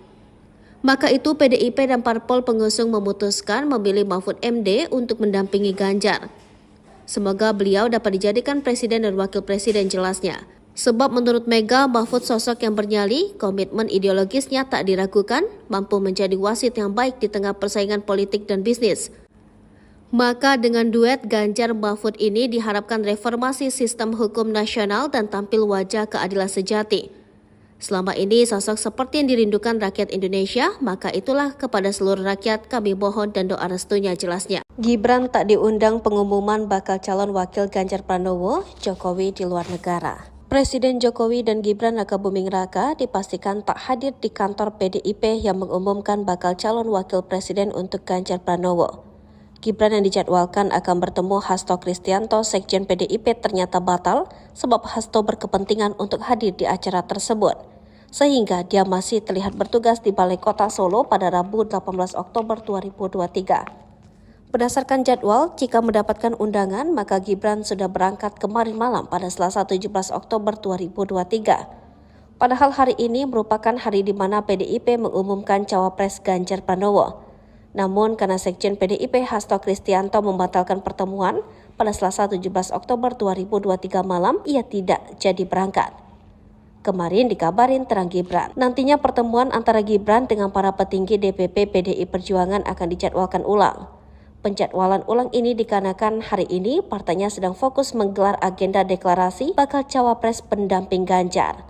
Maka itu PDIP dan parpol pengusung memutuskan memilih Mahfud MD untuk mendampingi Ganjar. Semoga beliau dapat dijadikan presiden dan wakil presiden, jelasnya. Sebab menurut Mega, Mahfud sosok yang bernyali, komitmen ideologisnya tak diragukan, mampu menjadi wasit yang baik di tengah persaingan politik dan bisnis. Maka dengan duet Ganjar Mahfud ini diharapkan reformasi sistem hukum nasional dan tampil wajah keadilan sejati. Selama ini sosok seperti yang dirindukan rakyat Indonesia, maka itulah kepada seluruh rakyat kami mohon dan doa restunya, jelasnya. Gibran tak diundang pengumuman bakal calon wakil Ganjar Pranowo, Jokowi di luar negara. Presiden Jokowi dan Gibran Rakabuming Raka dipastikan tak hadir di kantor PDIP yang mengumumkan bakal calon wakil presiden untuk Ganjar Pranowo. Gibran yang dijadwalkan akan bertemu Hasto Kristianto, Sekjen PDIP ternyata batal sebab Hasto berkepentingan untuk hadir di acara tersebut. Sehingga dia masih terlihat bertugas di Balai Kota Solo pada Rabu 18 Oktober 2023. Berdasarkan jadwal, jika mendapatkan undangan, maka Gibran sudah berangkat kemarin malam pada Selasa 17 Oktober 2023. Padahal hari ini merupakan hari di mana PDIP mengumumkan cawapres Ganjar Pranowo. Namun karena Sekjen PDIP Hasto Kristianto membatalkan pertemuan pada Selasa 17 Oktober 2023 malam, ia tidak jadi berangkat. Kemarin dikabarin terang Gibran, nantinya pertemuan antara Gibran dengan para petinggi DPP PDI Perjuangan akan dijadwalkan ulang. Penjadwalan ulang ini dikarenakan hari ini partainya sedang fokus menggelar agenda deklarasi bakal cawapres pendamping Ganjar.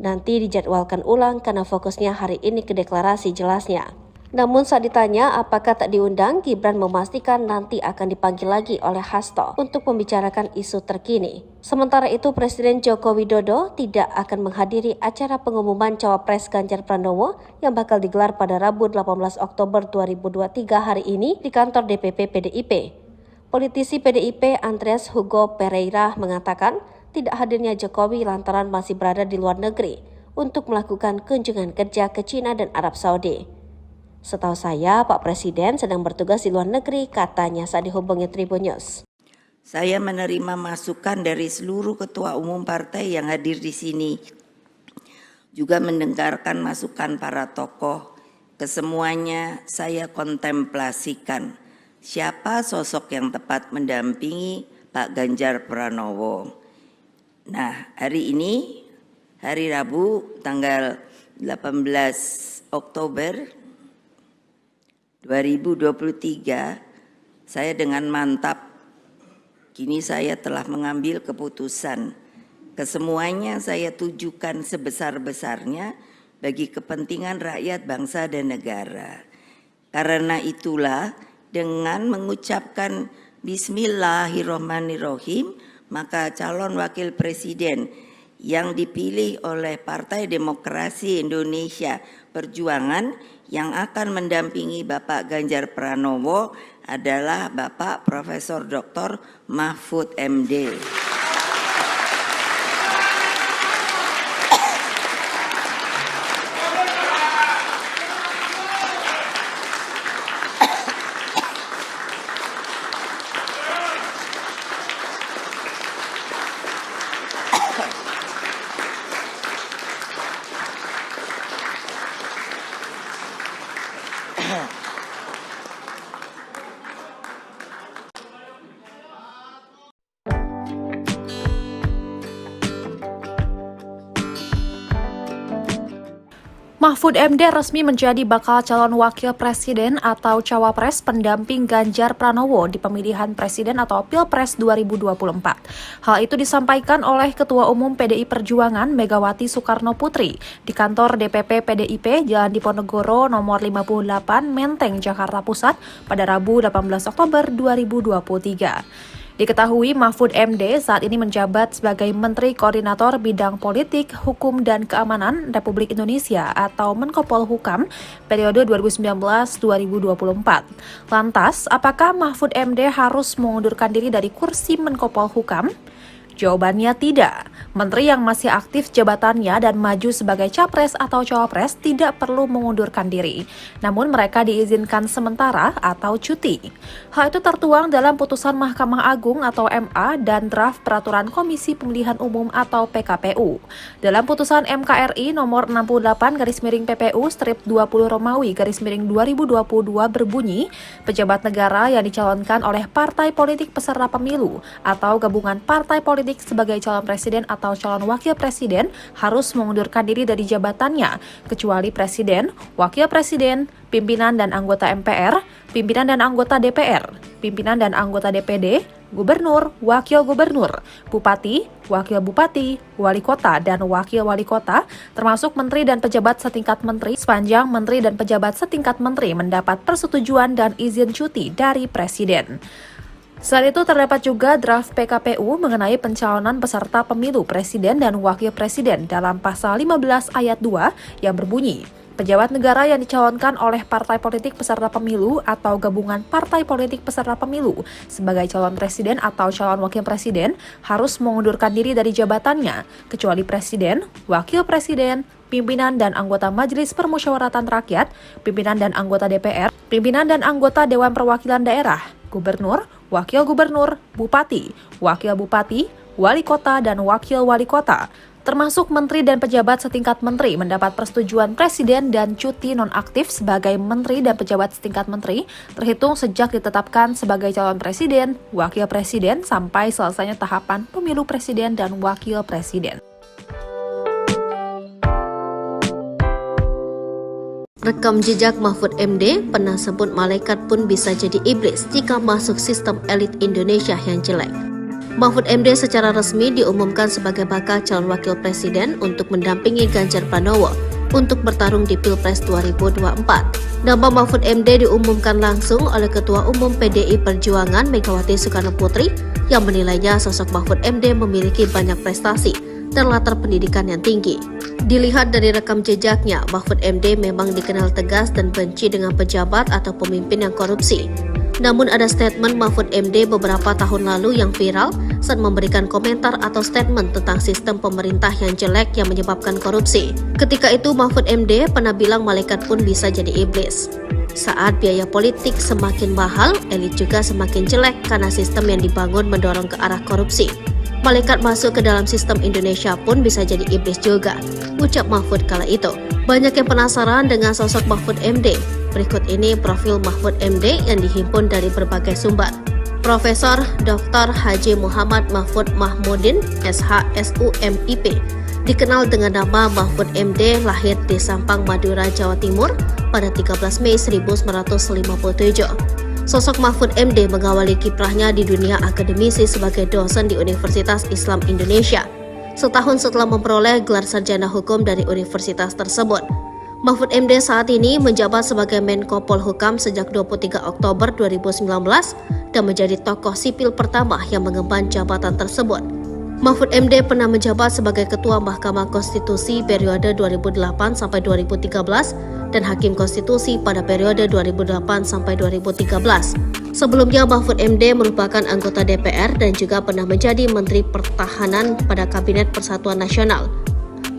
Nanti dijadwalkan ulang karena fokusnya hari ini ke deklarasi jelasnya. Namun saat ditanya apakah tak diundang, Gibran memastikan nanti akan dipanggil lagi oleh Hasto untuk membicarakan isu terkini. Sementara itu Presiden Joko Widodo tidak akan menghadiri acara pengumuman cawapres Ganjar Pranowo yang bakal digelar pada Rabu 18 Oktober 2023 hari ini di kantor DPP PDIP. Politisi PDIP Andreas Hugo Pereira mengatakan tidak hadirnya Jokowi lantaran masih berada di luar negeri untuk melakukan kunjungan kerja ke China dan Arab Saudi. Setahu saya, Pak Presiden sedang bertugas di luar negeri, katanya saat dihubungi Tribun News. Saya menerima masukan dari seluruh ketua umum partai yang hadir di sini. Juga mendengarkan masukan para tokoh. Kesemuanya saya kontemplasikan. Siapa sosok yang tepat mendampingi Pak Ganjar Pranowo. Nah, hari ini, hari Rabu, tanggal 18 Oktober 2023, saya dengan mantap, kini saya telah mengambil keputusan. Kesemuanya saya tujukan sebesar-besarnya bagi kepentingan rakyat, bangsa, dan negara. Karena itulah dengan mengucapkan Bismillahirrahmanirrahim, maka calon wakil presiden yang dipilih oleh Partai Demokrasi Indonesia Perjuangan yang akan mendampingi Bapak Ganjar Pranowo adalah Bapak Profesor Dr. Mahfud MD. Mahfud MD resmi menjadi bakal calon wakil presiden atau cawapres pendamping Ganjar Pranowo di pemilihan presiden atau Pilpres 2024. Hal itu disampaikan oleh Ketua Umum PDI Perjuangan Megawati Soekarno Putri di kantor DPP PDIP Jalan Diponegoro nomor 58 Menteng, Jakarta Pusat pada Rabu 18 Oktober 2023. Diketahui Mahfud MD saat ini menjabat sebagai Menteri Koordinator Bidang Politik, Hukum, dan Keamanan Republik Indonesia atau Menko Polhukam periode 2019-2024. Lantas, apakah Mahfud MD harus mengundurkan diri dari kursi Menko Polhukam? Jawabannya tidak. Menteri yang masih aktif jabatannya dan maju sebagai capres atau cawapres tidak perlu mengundurkan diri. Namun mereka diizinkan sementara atau cuti. Hal itu tertuang dalam putusan Mahkamah Agung atau MA dan draft Peraturan Komisi Pemilihan Umum atau PKPU. Dalam putusan MKRI nomor 68/PPU-20 Romawi/2022 berbunyi, pejabat negara yang dicalonkan oleh partai politik peserta pemilu atau gabungan partai politik sebagai calon presiden atau calon wakil presiden harus mengundurkan diri dari jabatannya, kecuali presiden, wakil presiden, pimpinan dan anggota MPR, pimpinan dan anggota DPR, pimpinan dan anggota DPD, gubernur, wakil gubernur, bupati, wakil bupati, wali kota, dan wakil wali kota, termasuk menteri dan pejabat setingkat menteri, sepanjang menteri dan pejabat setingkat menteri mendapat persetujuan dan izin cuti dari presiden. Selain itu terdapat juga draft PKPU mengenai pencalonan peserta pemilu presiden dan wakil presiden dalam pasal 15 ayat 2 yang berbunyi, pejabat negara yang dicalonkan oleh partai politik peserta pemilu atau gabungan partai politik peserta pemilu sebagai calon presiden atau calon wakil presiden harus mengundurkan diri dari jabatannya, kecuali presiden, wakil presiden, pimpinan dan anggota Majelis Permusyawaratan Rakyat, pimpinan dan anggota DPR, pimpinan dan anggota Dewan Perwakilan Daerah, gubernur, wakil gubernur, bupati, wakil bupati, wali kota, dan wakil wali kota, termasuk menteri dan pejabat setingkat menteri mendapat persetujuan presiden dan cuti nonaktif sebagai menteri dan pejabat setingkat menteri terhitung sejak ditetapkan sebagai calon presiden, wakil presiden sampai selesainya tahapan pemilu presiden dan wakil presiden. Rekam jejak Mahfud MD pernah sebut malaikat pun bisa jadi iblis jika masuk sistem elit Indonesia yang jelek. Mahfud MD secara resmi diumumkan sebagai bakal calon wakil presiden untuk mendampingi Ganjar Pranowo untuk bertarung di Pilpres 2024. Nama Mahfud MD diumumkan langsung oleh Ketua Umum PDI Perjuangan Megawati Soekarno Putri yang menilainya sosok Mahfud MD memiliki banyak prestasi dan latar pendidikan yang tinggi. Dilihat dari rekam jejaknya, Mahfud MD memang dikenal tegas dan benci dengan pejabat atau pemimpin yang korupsi. Namun ada statement Mahfud MD beberapa tahun lalu yang viral saat memberikan komentar atau statement tentang sistem pemerintah yang jelek yang menyebabkan korupsi. Ketika itu Mahfud MD pernah bilang malaikat pun bisa jadi iblis. Saat biaya politik semakin mahal, elit juga semakin jelek karena sistem yang dibangun mendorong ke arah korupsi. Malaikat masuk ke dalam sistem Indonesia pun bisa jadi iblis juga, ucap Mahfud kala itu. Banyak yang penasaran dengan sosok Mahfud MD. Berikut ini profil Mahfud MD yang dihimpun dari berbagai sumber. Profesor Dr. Haji Muhammad Mahfud Mahmudin, SHSUMIP, dikenal dengan nama Mahfud MD, lahir di Sampang, Madura, Jawa Timur pada 13 Mei 1957. Sosok Mahfud MD mengawali kiprahnya di dunia akademisi sebagai dosen di Universitas Islam Indonesia, setahun setelah memperoleh gelar sarjana hukum dari universitas tersebut. Mahfud MD saat ini menjabat sebagai Menko Polhukam sejak 23 Oktober 2019 dan menjadi tokoh sipil pertama yang mengemban jabatan tersebut. Mahfud MD pernah menjabat sebagai Ketua Mahkamah Konstitusi periode 2008 sampai 2013 dan Hakim Konstitusi pada periode 2008 sampai 2013. Sebelumnya Mahfud MD merupakan anggota DPR dan juga pernah menjadi Menteri Pertahanan pada Kabinet Persatuan Nasional.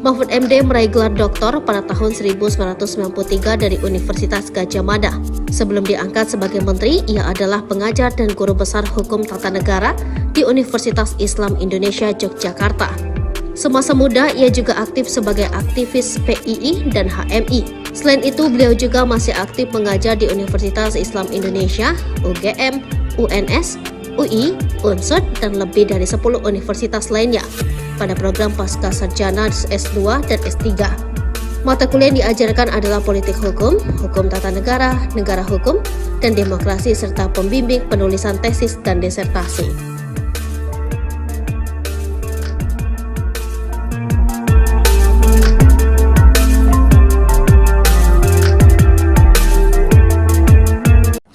Mahfud MD meraih gelar doktor pada tahun 1993 dari Universitas Gadjah Mada. Sebelum diangkat sebagai menteri, ia adalah pengajar dan guru besar hukum tata negara di Universitas Islam Indonesia Yogyakarta. Semasa muda, ia juga aktif sebagai aktivis PII dan HMI. Selain itu, beliau juga masih aktif mengajar di Universitas Islam Indonesia, UGM, UNS, UI, UNSUD, dan lebih dari 10 universitas lainnya pada program pasca sarjana S2 dan S3. Mata kuliah yang diajarkan adalah politik hukum, hukum tata negara, negara hukum, dan demokrasi serta pembimbing penulisan tesis dan disertasi.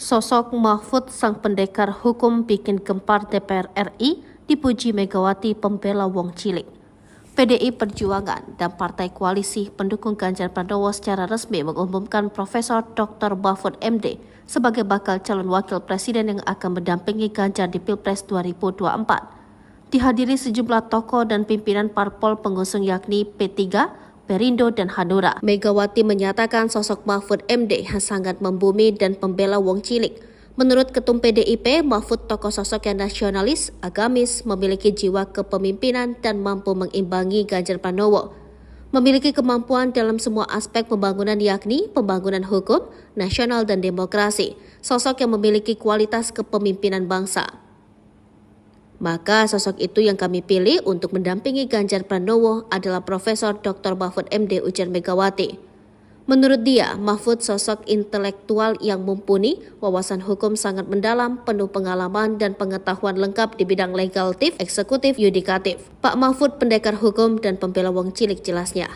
Sosok Mahfud sang pendekar hukum bikin gempar DPR RI, dipuji Megawati pembela wong cilik. PDI Perjuangan dan Partai Koalisi pendukung Ganjar Pranowo secara resmi mengumumkan Profesor Dr. Mahfud MD sebagai bakal calon wakil presiden yang akan mendampingi Ganjar di Pilpres 2024. Dihadiri sejumlah tokoh dan pimpinan parpol pengusung yakni P3, Perindo, dan Hanura. Megawati menyatakan sosok Mahfud MD yang sangat membumi dan pembela wong cilik. Menurut Ketum PDIP, Mahfud tokoh sosok yang nasionalis, agamis, memiliki jiwa kepemimpinan dan mampu mengimbangi Ganjar Pranowo. Memiliki kemampuan dalam semua aspek pembangunan yakni pembangunan hukum, nasional, dan demokrasi. Sosok yang memiliki kualitas kepemimpinan bangsa. Maka sosok itu yang kami pilih untuk mendampingi Ganjar Pranowo adalah Profesor Dr. Mahfud MD, ujar Megawati. Menurut dia, Mahfud sosok intelektual yang mumpuni, wawasan hukum sangat mendalam, penuh pengalaman dan pengetahuan lengkap di bidang legislatif, eksekutif, yudikatif. Pak Mahfud pendekar hukum dan pembela wong cilik, jelasnya.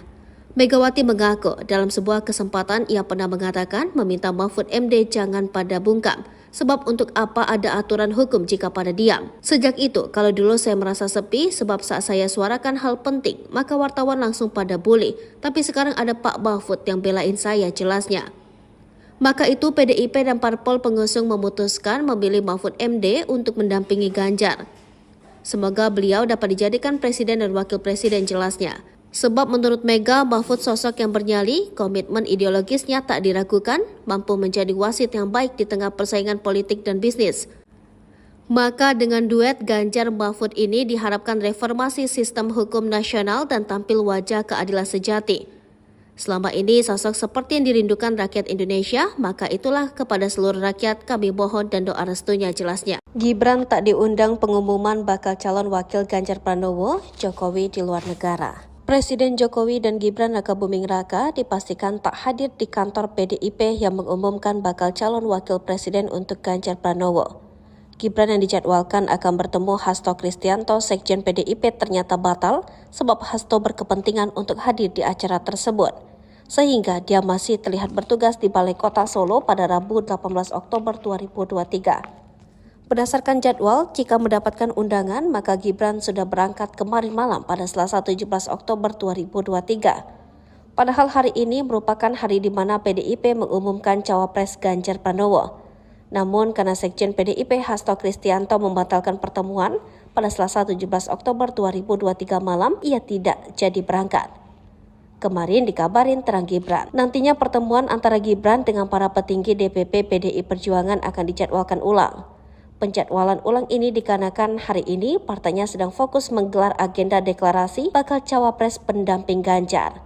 Megawati mengaku dalam sebuah kesempatan ia pernah mengatakan meminta Mahfud MD jangan pada bungkam Sebab untuk apa ada aturan hukum jika pada diam? Sejak itu, kalau dulu saya merasa sepi sebab saat saya suarakan hal penting, maka wartawan langsung pada bully. Tapi sekarang ada Pak Mahfud yang belain saya jelasnya. Maka itu PDIP dan parpol pengusung memutuskan memilih Mahfud MD untuk mendampingi Ganjar. Semoga beliau dapat dijadikan presiden dan wakil presiden jelasnya. Sebab menurut Mega, Mahfud sosok yang bernyali, komitmen ideologisnya tak diragukan, mampu menjadi wasit yang baik di tengah persaingan politik dan bisnis. Maka dengan duet Ganjar-Mahfud ini diharapkan reformasi sistem hukum nasional dan tampil wajah keadilan sejati. Selama ini sosok seperti yang dirindukan rakyat Indonesia, maka itulah kepada seluruh rakyat kami mohon dan doa restunya jelasnya. Gibran tak diundang pengumuman bakal calon wakil Ganjar Pranowo, Jokowi di luar negara. Presiden Jokowi dan Gibran Rakabuming Raka dipastikan tak hadir di kantor PDIP yang mengumumkan bakal calon wakil presiden untuk Ganjar Pranowo. Gibran yang dijadwalkan akan bertemu Hasto Kristianto, Sekjen PDIP ternyata batal sebab Hasto berkepentingan untuk hadir di acara tersebut. Sehingga dia masih terlihat bertugas di Balai Kota Solo pada Rabu 18 Oktober 2023. Berdasarkan jadwal, jika mendapatkan undangan, maka Gibran sudah berangkat kemarin malam pada Selasa 17 Oktober 2023. Padahal hari ini merupakan hari di mana PDIP mengumumkan cawapres Ganjar Pranowo. Namun karena Sekjen PDIP Hasto Kristianto membatalkan pertemuan pada Selasa 17 Oktober 2023 malam, ia tidak jadi berangkat. Kemarin dikabarin terang Gibran. Nantinya pertemuan antara Gibran dengan para petinggi DPP PDI Perjuangan akan dijadwalkan ulang. Penjadwalan ulang ini dikarenakan hari ini partainya sedang fokus menggelar agenda deklarasi bakal cawapres pendamping Ganjar.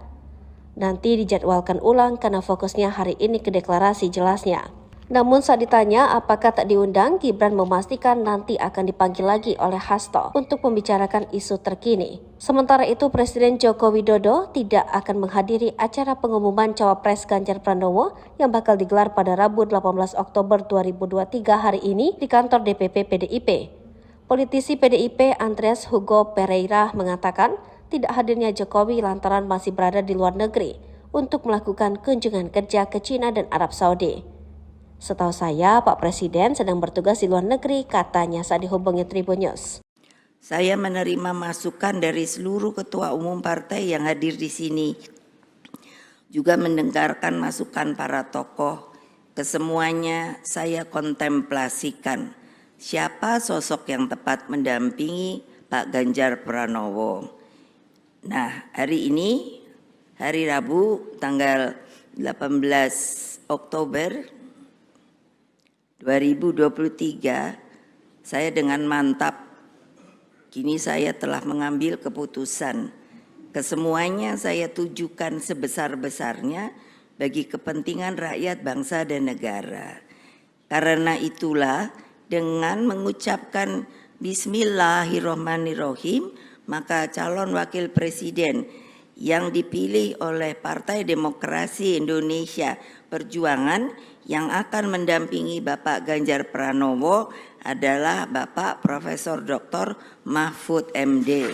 Nanti dijadwalkan ulang karena fokusnya hari ini ke deklarasi jelasnya. Namun saat ditanya apakah tak diundang, Gibran memastikan nanti akan dipanggil lagi oleh Hasto untuk membicarakan isu terkini. Sementara itu Presiden Joko Widodo tidak akan menghadiri acara pengumuman cawapres Ganjar Pranowo yang bakal digelar pada Rabu 18 Oktober 2023 hari ini di kantor DPP PDIP. Politisi PDIP Andreas Hugo Pereira mengatakan tidak hadirnya Jokowi lantaran masih berada di luar negeri untuk melakukan kunjungan kerja ke China dan Arab Saudi. Setahu saya, Pak Presiden sedang bertugas di luar negeri, katanya saat dihubungi Tribun News. Saya menerima masukan dari seluruh ketua umum partai yang hadir di sini. Juga mendengarkan masukan para tokoh. Kesemuanya saya kontemplasikan. Siapa sosok yang tepat mendampingi Pak Ganjar Pranowo. Nah, hari ini, hari Rabu, tanggal 18 Oktober 2023, saya dengan mantap, kini saya telah mengambil keputusan. Kesemuanya saya tujukan sebesar-besarnya bagi kepentingan rakyat, bangsa, dan negara. Karena itulah dengan mengucapkan Bismillahirrohmanirrohim, maka calon wakil presiden yang dipilih oleh Partai Demokrasi Indonesia Perjuangan yang akan mendampingi Bapak Ganjar Pranowo adalah Bapak Profesor Dr. Mahfud MD.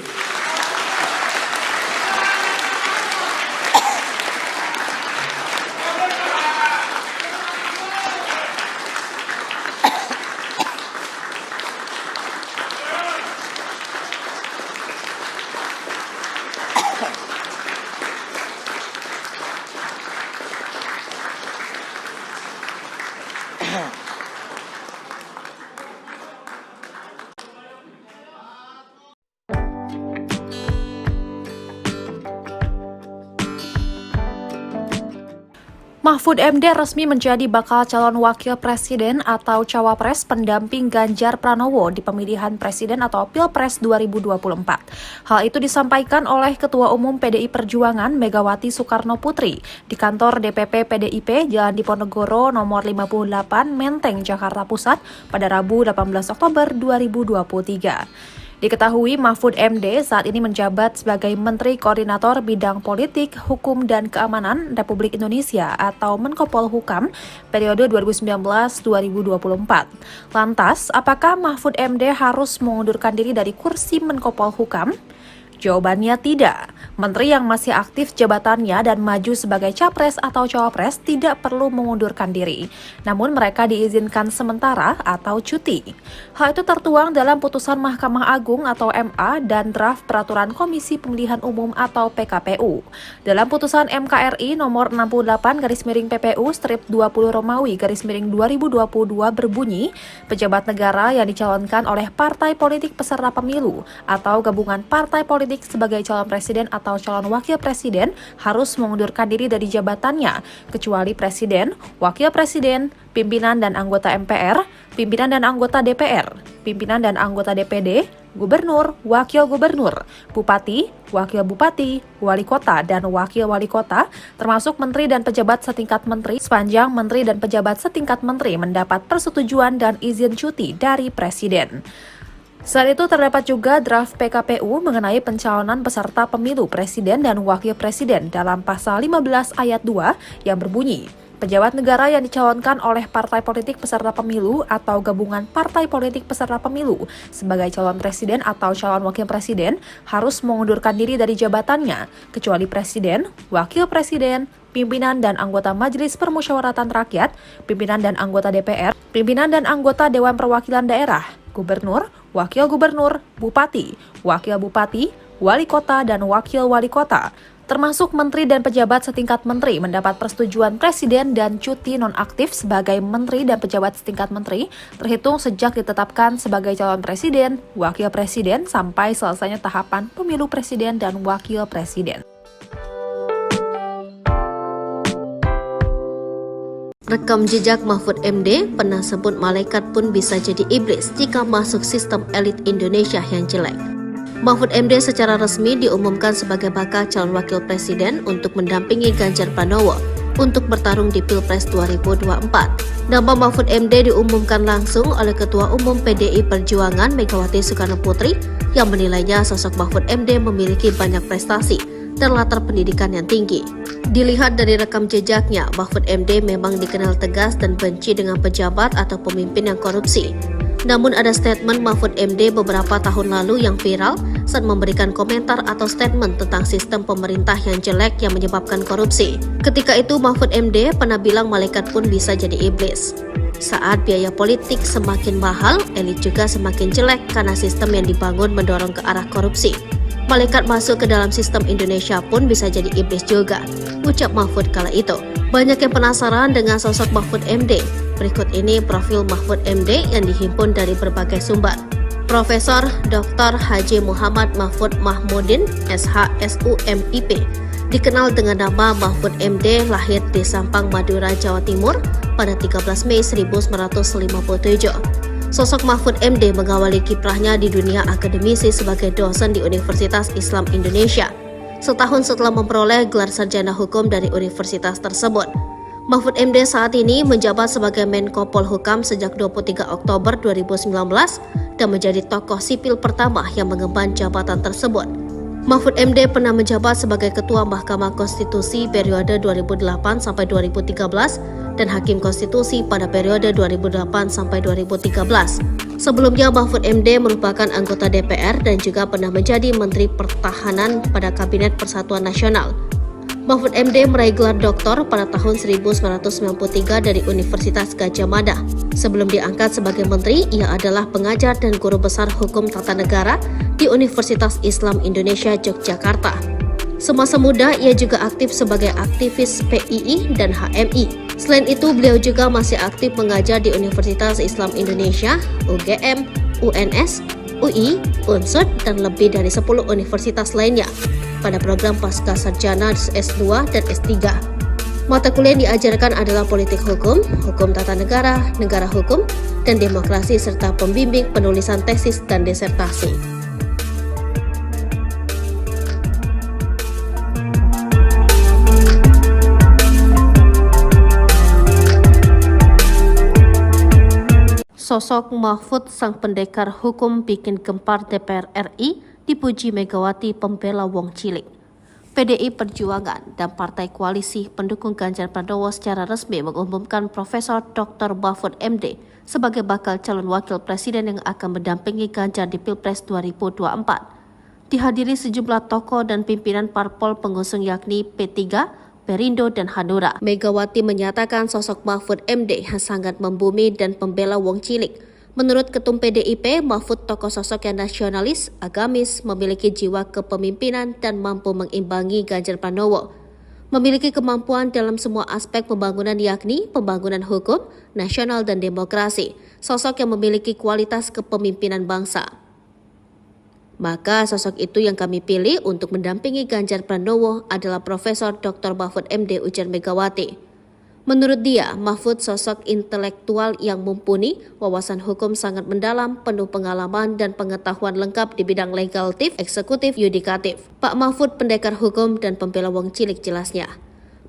Mahfud MD resmi menjadi bakal calon wakil presiden atau cawapres pendamping Ganjar Pranowo di pemilihan presiden atau Pilpres 2024. Hal itu disampaikan oleh Ketua Umum PDI Perjuangan Megawati Soekarno Putri di kantor DPP PDIP Jalan Diponegoro nomor 58 Menteng, Jakarta Pusat pada Rabu 18 Oktober 2023. Diketahui Mahfud MD saat ini menjabat sebagai Menteri Koordinator Bidang Politik, Hukum, dan Keamanan Republik Indonesia atau Menko Polhukam periode 2019-2024. Lantas, apakah Mahfud MD harus mengundurkan diri dari kursi Menko Polhukam? Jawabannya tidak. Menteri yang masih aktif jabatannya dan maju sebagai capres atau cawapres tidak perlu mengundurkan diri. Namun mereka diizinkan sementara atau cuti. Hal itu tertuang dalam putusan Mahkamah Agung atau MA dan draft peraturan Komisi Pemilihan Umum atau PKPU. Dalam putusan MKRI nomor 68/PPU/20 Romawi/2022 berbunyi, pejabat negara yang dicalonkan oleh partai politik peserta pemilu atau gabungan partai politik sebagai calon presiden atau calon wakil presiden harus mengundurkan diri dari jabatannya, kecuali presiden, wakil presiden, pimpinan dan anggota MPR, pimpinan dan anggota DPR, pimpinan dan anggota DPD, gubernur, wakil gubernur, bupati, wakil bupati, wali kota, dan wakil wali kota, termasuk menteri dan pejabat setingkat menteri, sepanjang menteri dan pejabat setingkat menteri mendapat persetujuan dan izin cuti dari presiden. Selain itu terdapat juga draft PKPU mengenai pencalonan peserta pemilu presiden dan wakil presiden dalam pasal 15 ayat 2 yang berbunyi, pejabat negara yang dicalonkan oleh partai politik peserta pemilu atau gabungan partai politik peserta pemilu sebagai calon presiden atau calon wakil presiden harus mengundurkan diri dari jabatannya, kecuali presiden, wakil presiden, pimpinan dan anggota Majelis Permusyawaratan Rakyat, pimpinan dan anggota DPR, pimpinan dan anggota Dewan Perwakilan Daerah, gubernur, wakil gubernur, bupati, wakil bupati, wali kota, dan wakil wali kota, termasuk menteri dan pejabat setingkat menteri mendapat persetujuan presiden dan cuti nonaktif sebagai menteri dan pejabat setingkat menteri terhitung sejak ditetapkan sebagai calon presiden, wakil presiden sampai selesainya tahapan pemilu presiden dan wakil presiden. Rekam jejak Mahfud MD pernah sebut malaikat pun bisa jadi iblis jika masuk sistem elit Indonesia yang jelek. Mahfud MD secara resmi diumumkan sebagai bakal calon wakil presiden untuk mendampingi Ganjar Pranowo untuk bertarung di Pilpres 2024. Nama Mahfud MD diumumkan langsung oleh Ketua Umum PDI Perjuangan Megawati Soekarno Putri yang menilainya sosok Mahfud MD memiliki banyak prestasi dan latar pendidikan yang tinggi. Dilihat dari rekam jejaknya, Mahfud MD memang dikenal tegas dan benci dengan pejabat atau pemimpin yang korupsi. Namun ada statement Mahfud MD beberapa tahun lalu yang viral saat memberikan komentar atau statement tentang sistem pemerintah yang jelek yang menyebabkan korupsi. Ketika itu Mahfud MD pernah bilang malaikat pun bisa jadi iblis. Saat biaya politik semakin mahal, elit juga semakin jelek karena sistem yang dibangun mendorong ke arah korupsi. Malaikat masuk ke dalam sistem Indonesia pun bisa jadi iblis juga, ucap Mahfud kala itu. Banyak yang penasaran dengan sosok Mahfud MD. Berikut ini profil Mahfud MD yang dihimpun dari berbagai sumber. Profesor Dr. Haji Muhammad Mahfud Mahmudin, SHSUMIP, dikenal dengan nama Mahfud MD, lahir di Sampang, Madura, Jawa Timur pada 13 Mei 1957. Sosok Mahfud MD mengawali kiprahnya di dunia akademisi sebagai dosen di Universitas Islam Indonesia, setahun setelah memperoleh gelar sarjana hukum dari universitas tersebut. Mahfud MD saat ini menjabat sebagai Menko Polhukam sejak 23 Oktober 2019 dan menjadi tokoh sipil pertama yang mengemban jabatan tersebut. Mahfud MD pernah menjabat sebagai Ketua Mahkamah Konstitusi periode 2008 sampai 2013 dan Hakim Konstitusi pada periode 2008 sampai 2013. Sebelumnya Mahfud MD merupakan anggota DPR dan juga pernah menjadi Menteri Pertahanan pada Kabinet Persatuan Nasional. Mahfud MD meraih gelar doktor pada tahun 1993 dari Universitas Gadjah Mada. Sebelum diangkat sebagai menteri, ia adalah pengajar dan guru besar hukum tata negara di Universitas Islam Indonesia Yogyakarta. Semasa muda, ia juga aktif sebagai aktivis PII dan HMI. Selain itu, beliau juga masih aktif mengajar di Universitas Islam Indonesia, UGM, UNS, UI, UNSUD, dan lebih dari 10 universitas lainnya pada program pasca sarjana S2 dan S3. Mata kuliah yang diajarkan adalah politik hukum, hukum tata negara, negara hukum, dan demokrasi serta pembimbing penulisan tesis dan disertasi. Sosok Mahfud sang pendekar hukum bikin gempar DPR RI dipuji Megawati pembela wong cilik. PDI Perjuangan dan Partai Koalisi pendukung Ganjar Pranowo secara resmi mengumumkan Profesor Dr. Mahfud MD sebagai bakal calon wakil presiden yang akan mendampingi Ganjar di Pilpres 2024. dihadiri sejumlah tokoh dan pimpinan parpol pengusung yakni P3, Perindo, dan Hanura. Megawati menyatakan sosok Mahfud MD yang sangat membumi dan pembela wong cilik. Menurut Ketum PDIP, Mahfud tokoh sosok yang nasionalis, agamis, memiliki jiwa kepemimpinan dan mampu mengimbangi Ganjar Pranowo. Memiliki kemampuan dalam semua aspek pembangunan yakni pembangunan hukum, nasional, dan demokrasi. Sosok yang memiliki kualitas kepemimpinan bangsa. Maka sosok itu yang kami pilih untuk mendampingi Ganjar Pranowo adalah Profesor Dr. Mahfud MD, ujar Megawati. Menurut dia, Mahfud sosok intelektual yang mumpuni, wawasan hukum sangat mendalam, penuh pengalaman dan pengetahuan lengkap di bidang legislatif, eksekutif, yudikatif. Pak Mahfud pendekar hukum dan pembela wong cilik, jelasnya.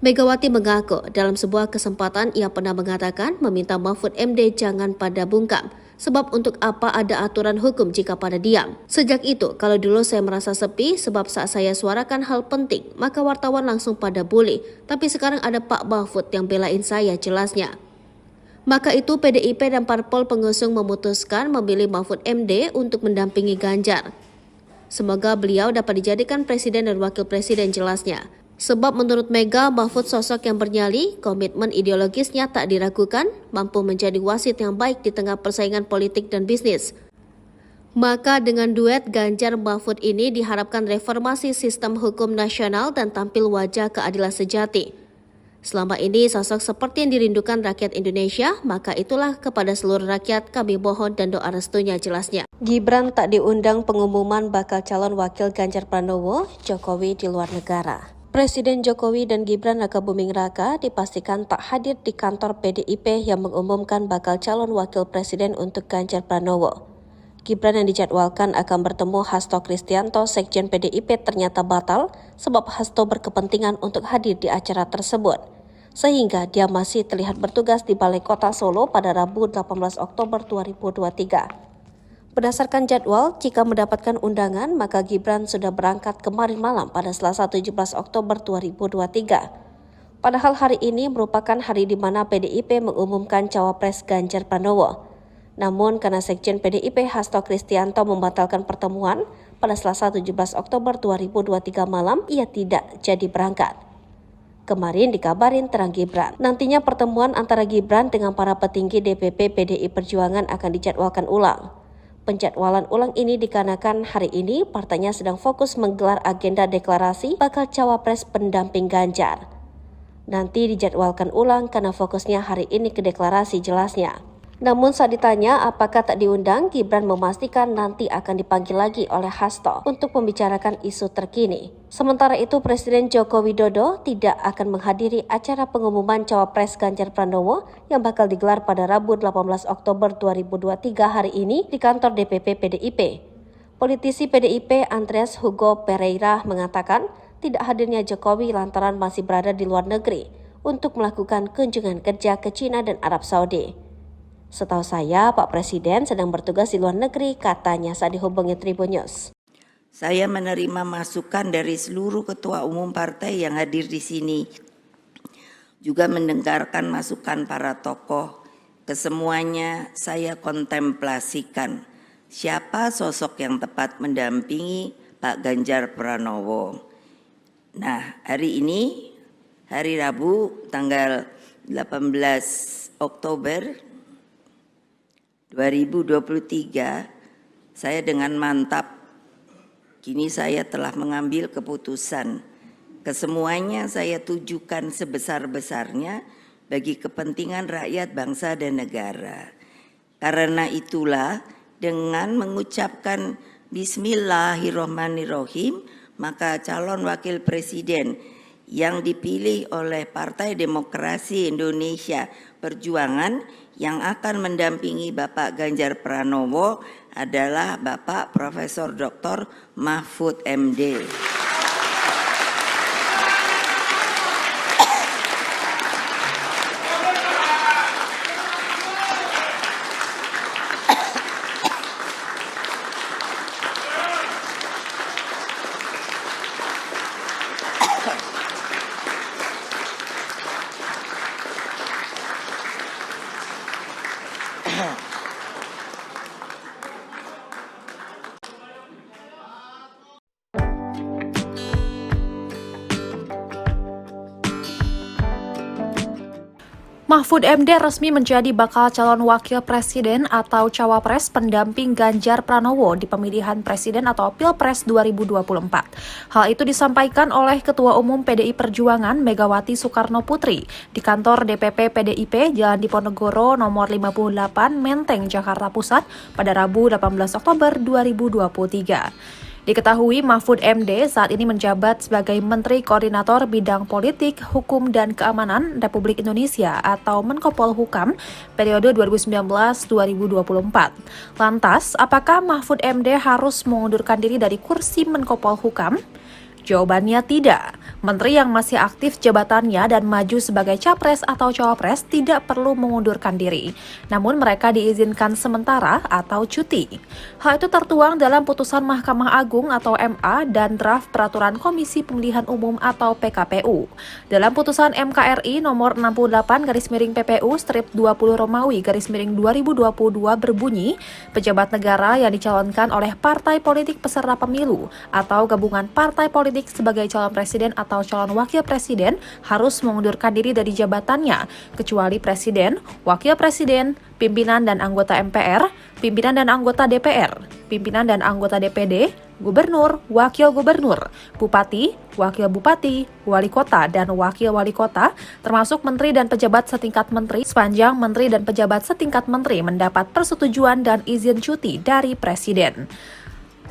Megawati mengaku dalam sebuah kesempatan ia pernah mengatakan meminta Mahfud MD jangan pada bungkam. Sebab untuk apa ada aturan hukum jika pada diam? Sejak itu, kalau dulu saya merasa sepi sebab saat saya suarakan hal penting, maka wartawan langsung pada bully. Tapi sekarang ada Pak Mahfud yang belain saya, jelasnya. Maka itu PDIP dan parpol pengusung memutuskan memilih Mahfud MD untuk mendampingi Ganjar. Semoga beliau dapat dijadikan presiden dan wakil presiden, jelasnya. Sebab menurut Mega, Mahfud sosok yang bernyali, komitmen ideologisnya tak diragukan, mampu menjadi wasit yang baik di tengah persaingan politik dan bisnis. Maka dengan duet Ganjar Mahfud ini diharapkan reformasi sistem hukum nasional dan tampil wajah keadilan sejati. Selama ini sosok seperti yang dirindukan rakyat Indonesia, maka itulah kepada seluruh rakyat kami mohon dan doa restunya, jelasnya. Gibran tak diundang pengumuman bakal calon wakil Ganjar Pranowo, Jokowi di luar negara. Presiden Jokowi dan Gibran Rakabuming Raka dipastikan tak hadir di kantor PDIP yang mengumumkan bakal calon wakil presiden untuk Ganjar Pranowo. Gibran yang dijadwalkan akan bertemu Hasto Kristianto, Sekjen PDIP, ternyata batal sebab Hasto berkepentingan untuk hadir di acara tersebut. Sehingga dia masih terlihat bertugas di Balai Kota Solo pada Rabu 18 Oktober 2023. Berdasarkan jadwal, jika mendapatkan undangan, maka Gibran sudah berangkat kemarin malam pada Selasa 17 Oktober 2023. Padahal hari ini merupakan hari di mana PDIP mengumumkan cawapres Ganjar Pranowo. Namun karena Sekjen PDIP Hasto Kristianto membatalkan pertemuan pada Selasa 17 Oktober 2023 malam, ia tidak jadi berangkat. Kemarin dikabarin terang Gibran. Nantinya pertemuan antara Gibran dengan para petinggi DPP PDI Perjuangan akan dijadwalkan ulang. Penjadwalan ulang ini dikarenakan hari ini partainya sedang fokus menggelar agenda deklarasi bakal cawapres pendamping Ganjar. Nanti dijadwalkan ulang karena fokusnya hari ini ke deklarasi, jelasnya. Namun saat ditanya apakah tak diundang, Gibran memastikan nanti akan dipanggil lagi oleh Hasto untuk membicarakan isu terkini. Sementara itu Presiden Joko Widodo tidak akan menghadiri acara pengumuman cawapres Ganjar Pranowo yang bakal digelar pada Rabu 18 Oktober 2023 hari ini di kantor DPP PDIP. Politisi PDIP Andreas Hugo Pereira mengatakan tidak hadirnya Jokowi lantaran masih berada di luar negeri untuk melakukan kunjungan kerja ke China dan Arab Saudi. Setahu saya, Pak Presiden sedang bertugas di luar negeri, katanya saat dihubungi Tribun News. Saya menerima masukan dari seluruh ketua umum partai yang hadir di sini. Juga mendengarkan masukan para tokoh. Kesemuanya saya kontemplasikan. Siapa sosok yang tepat mendampingi Pak Ganjar Pranowo. Nah, hari ini, hari Rabu, tanggal 18 Oktober 2023, saya dengan mantap, kini saya telah mengambil keputusan. Kesemuanya saya tujukan sebesar-besarnya bagi kepentingan rakyat, bangsa, dan negara. Karena itulah dengan mengucapkan Bismillahirrohmanirrohim, maka calon wakil presiden yang dipilih oleh Partai Demokrasi Indonesia Perjuangan yang akan mendampingi Bapak Ganjar Pranowo adalah Bapak Profesor Dr. Mahfud MD. Mahfud MD resmi menjadi bakal calon wakil presiden atau cawapres pendamping Ganjar Pranowo di pemilihan presiden atau Pilpres 2024. Hal itu disampaikan oleh Ketua Umum PDI Perjuangan Megawati Soekarno Putri di kantor DPP PDIP Jalan Diponegoro nomor 58 Menteng, Jakarta Pusat pada Rabu 18 Oktober 2023. Diketahui Mahfud MD saat ini menjabat sebagai Menteri Koordinator Bidang Politik, Hukum, dan Keamanan Republik Indonesia atau Menko Polhukam periode 2019-2024. Lantas, apakah Mahfud MD harus mengundurkan diri dari kursi Menko Polhukam? Jawabannya tidak. Menteri yang masih aktif jabatannya dan maju sebagai capres atau cawapres tidak perlu mengundurkan diri. Namun mereka diizinkan sementara atau cuti. Hal itu tertuang dalam putusan Mahkamah Agung atau MA dan draft Peraturan Komisi Pemilihan Umum atau PKPU. Dalam putusan MKRI nomor 68/PPU-20 Romawi/2022 berbunyi, pejabat negara yang dicalonkan oleh partai politik peserta pemilu atau gabungan partai politik sebagai calon presiden atau calon wakil presiden harus mengundurkan diri dari jabatannya, kecuali presiden, wakil presiden, pimpinan dan anggota MPR, pimpinan dan anggota DPR, pimpinan dan anggota DPD, gubernur, wakil gubernur, bupati, wakil bupati, wali kota, dan wakil wali kota, termasuk menteri dan pejabat setingkat menteri, sepanjang menteri dan pejabat setingkat menteri mendapat persetujuan dan izin cuti dari presiden.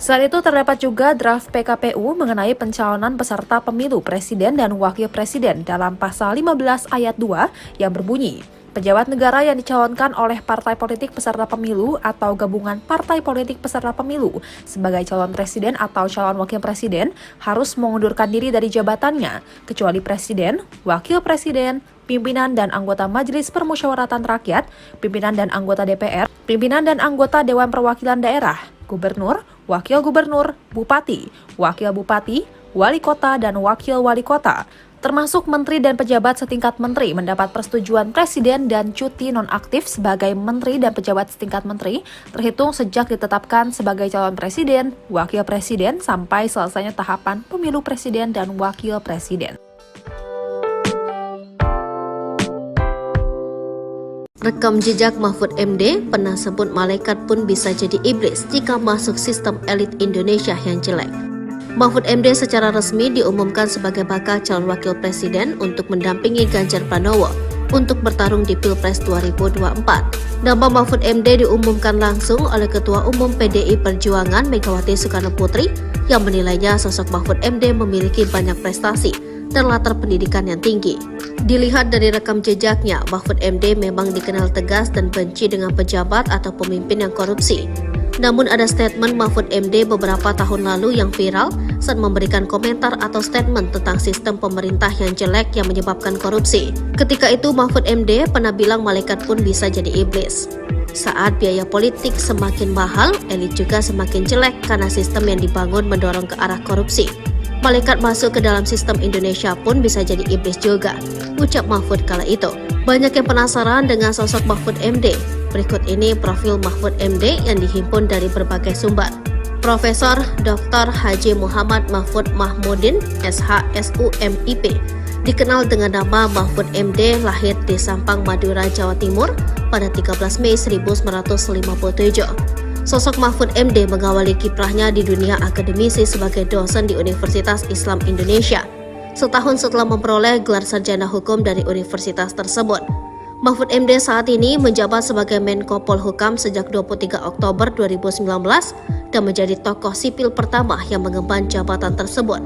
Selain itu, terdapat juga draft PKPU mengenai pencalonan peserta pemilu presiden dan wakil presiden dalam pasal 15 ayat 2 yang berbunyi, pejabat negara yang dicalonkan oleh partai politik peserta pemilu atau gabungan partai politik peserta pemilu sebagai calon presiden atau calon wakil presiden harus mengundurkan diri dari jabatannya, kecuali presiden, wakil presiden, pimpinan dan anggota Majelis Permusyawaratan Rakyat, pimpinan dan anggota DPR, pimpinan dan anggota Dewan Perwakilan Daerah, gubernur, wakil gubernur, bupati, wakil bupati, wali kota, dan wakil wali kota, termasuk menteri dan pejabat setingkat menteri mendapat persetujuan presiden dan cuti nonaktif sebagai menteri dan pejabat setingkat menteri terhitung sejak ditetapkan sebagai calon presiden, wakil presiden sampai selesainya tahapan pemilu presiden dan wakil presiden. Rekam jejak Mahfud MD pernah sebut malaikat pun bisa jadi iblis jika masuk sistem elit Indonesia yang jelek. Mahfud MD secara resmi diumumkan sebagai bakal calon wakil presiden untuk mendampingi Ganjar Pranowo untuk bertarung di Pilpres 2024. Nama Mahfud MD diumumkan langsung oleh Ketua Umum PDI Perjuangan Megawati Soekarno Putri yang menilainya sosok Mahfud MD memiliki banyak prestasi dan latar pendidikan yang tinggi. Dilihat dari rekam jejaknya, Mahfud MD memang dikenal tegas dan benci dengan pejabat atau pemimpin yang korupsi. Namun ada statement Mahfud MD beberapa tahun lalu yang viral saat memberikan komentar atau statement tentang sistem pemerintah yang jelek yang menyebabkan korupsi. Ketika itu Mahfud MD pernah bilang malaikat pun bisa jadi iblis. Saat biaya politik semakin mahal, elit juga semakin jelek karena sistem yang dibangun mendorong ke arah korupsi. Malaikat masuk ke dalam sistem Indonesia pun bisa jadi iblis juga, ucap Mahfud kala itu. Banyak yang penasaran dengan sosok Mahfud MD. Berikut ini profil Mahfud MD yang dihimpun dari berbagai sumber. Profesor Dr. Haji Muhammad Mahfud Mahmudin, SHSUMIP, dikenal dengan nama Mahfud MD, lahir di Sampang, Madura, Jawa Timur pada 13 Mei 1957. Sosok Mahfud MD mengawali kiprahnya di dunia akademisi sebagai dosen di Universitas Islam Indonesia, setahun setelah memperoleh gelar sarjana hukum dari universitas tersebut. Mahfud MD saat ini menjabat sebagai Menko Polhukam sejak 23 Oktober 2019 dan menjadi tokoh sipil pertama yang mengemban jabatan tersebut.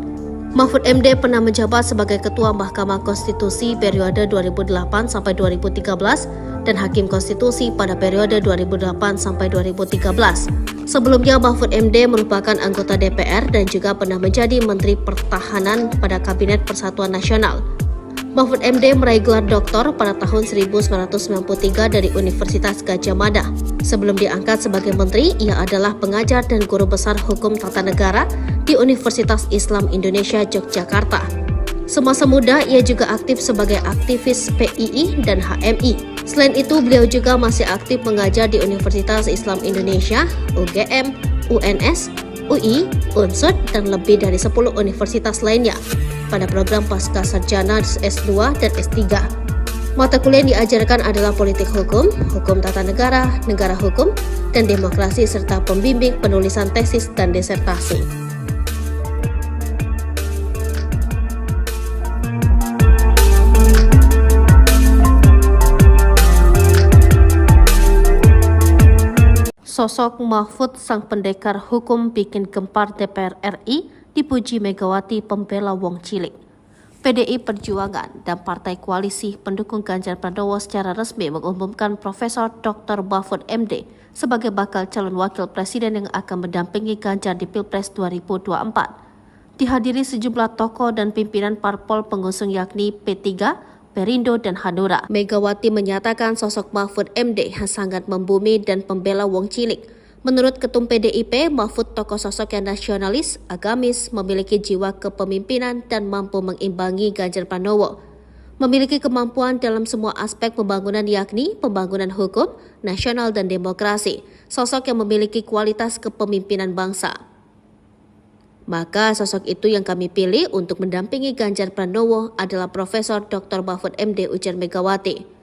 Mahfud MD pernah menjabat sebagai Ketua Mahkamah Konstitusi periode 2008 sampai 2013 dan Hakim Konstitusi pada periode 2008 sampai 2013. Sebelumnya Mahfud MD merupakan anggota DPR dan juga pernah menjadi Menteri Pertahanan pada Kabinet Persatuan Nasional. Mahfud MD meraih gelar doktor pada tahun 1993 dari Universitas Gadjah Mada. Sebelum diangkat sebagai menteri, ia adalah pengajar dan guru besar hukum tata negara di Universitas Islam Indonesia Yogyakarta. Semasa muda, ia juga aktif sebagai aktivis PII dan HMI. Selain itu, beliau juga masih aktif mengajar di Universitas Islam Indonesia, UGM, UNS, UI, UNSUD, dan lebih dari 10 universitas lainnya pada program pasca sarjana S2 dan S3. Mata kuliah yang diajarkan adalah politik hukum, hukum tata negara, negara hukum, dan demokrasi serta pembimbing penulisan tesis dan disertasi. Sosok Mahfud sang pendekar hukum bikin gempar DPR RI dipuji Megawati pembela wong cilik. PDI Perjuangan dan Partai Koalisi pendukung Ganjar Pranowo secara resmi mengumumkan Profesor Dr. Mahfud MD sebagai bakal calon wakil presiden yang akan mendampingi Ganjar di Pilpres 2024. Dihadiri sejumlah tokoh dan pimpinan parpol pengusung yakni P3, Perindo dan Hanura. Megawati menyatakan sosok Mahfud MD yang sangat membumi dan pembela wong cilik. Menurut Ketum PDIP, Mahfud tokoh sosok yang nasionalis, agamis, memiliki jiwa kepemimpinan dan mampu mengimbangi Ganjar Pranowo. Memiliki kemampuan dalam semua aspek pembangunan yakni pembangunan hukum, nasional dan demokrasi. Sosok yang memiliki kualitas kepemimpinan bangsa. Maka sosok itu yang kami pilih untuk mendampingi Ganjar Pranowo adalah Profesor Dr. Mahfud MD, ujar Megawati.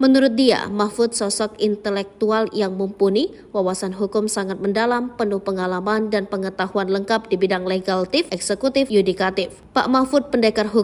Menurut dia, Mahfud sosok intelektual yang mumpuni, wawasan hukum sangat mendalam, penuh pengalaman dan pengetahuan lengkap di bidang legislatif, eksekutif, yudikatif. Pak Mahfud pendekar hukum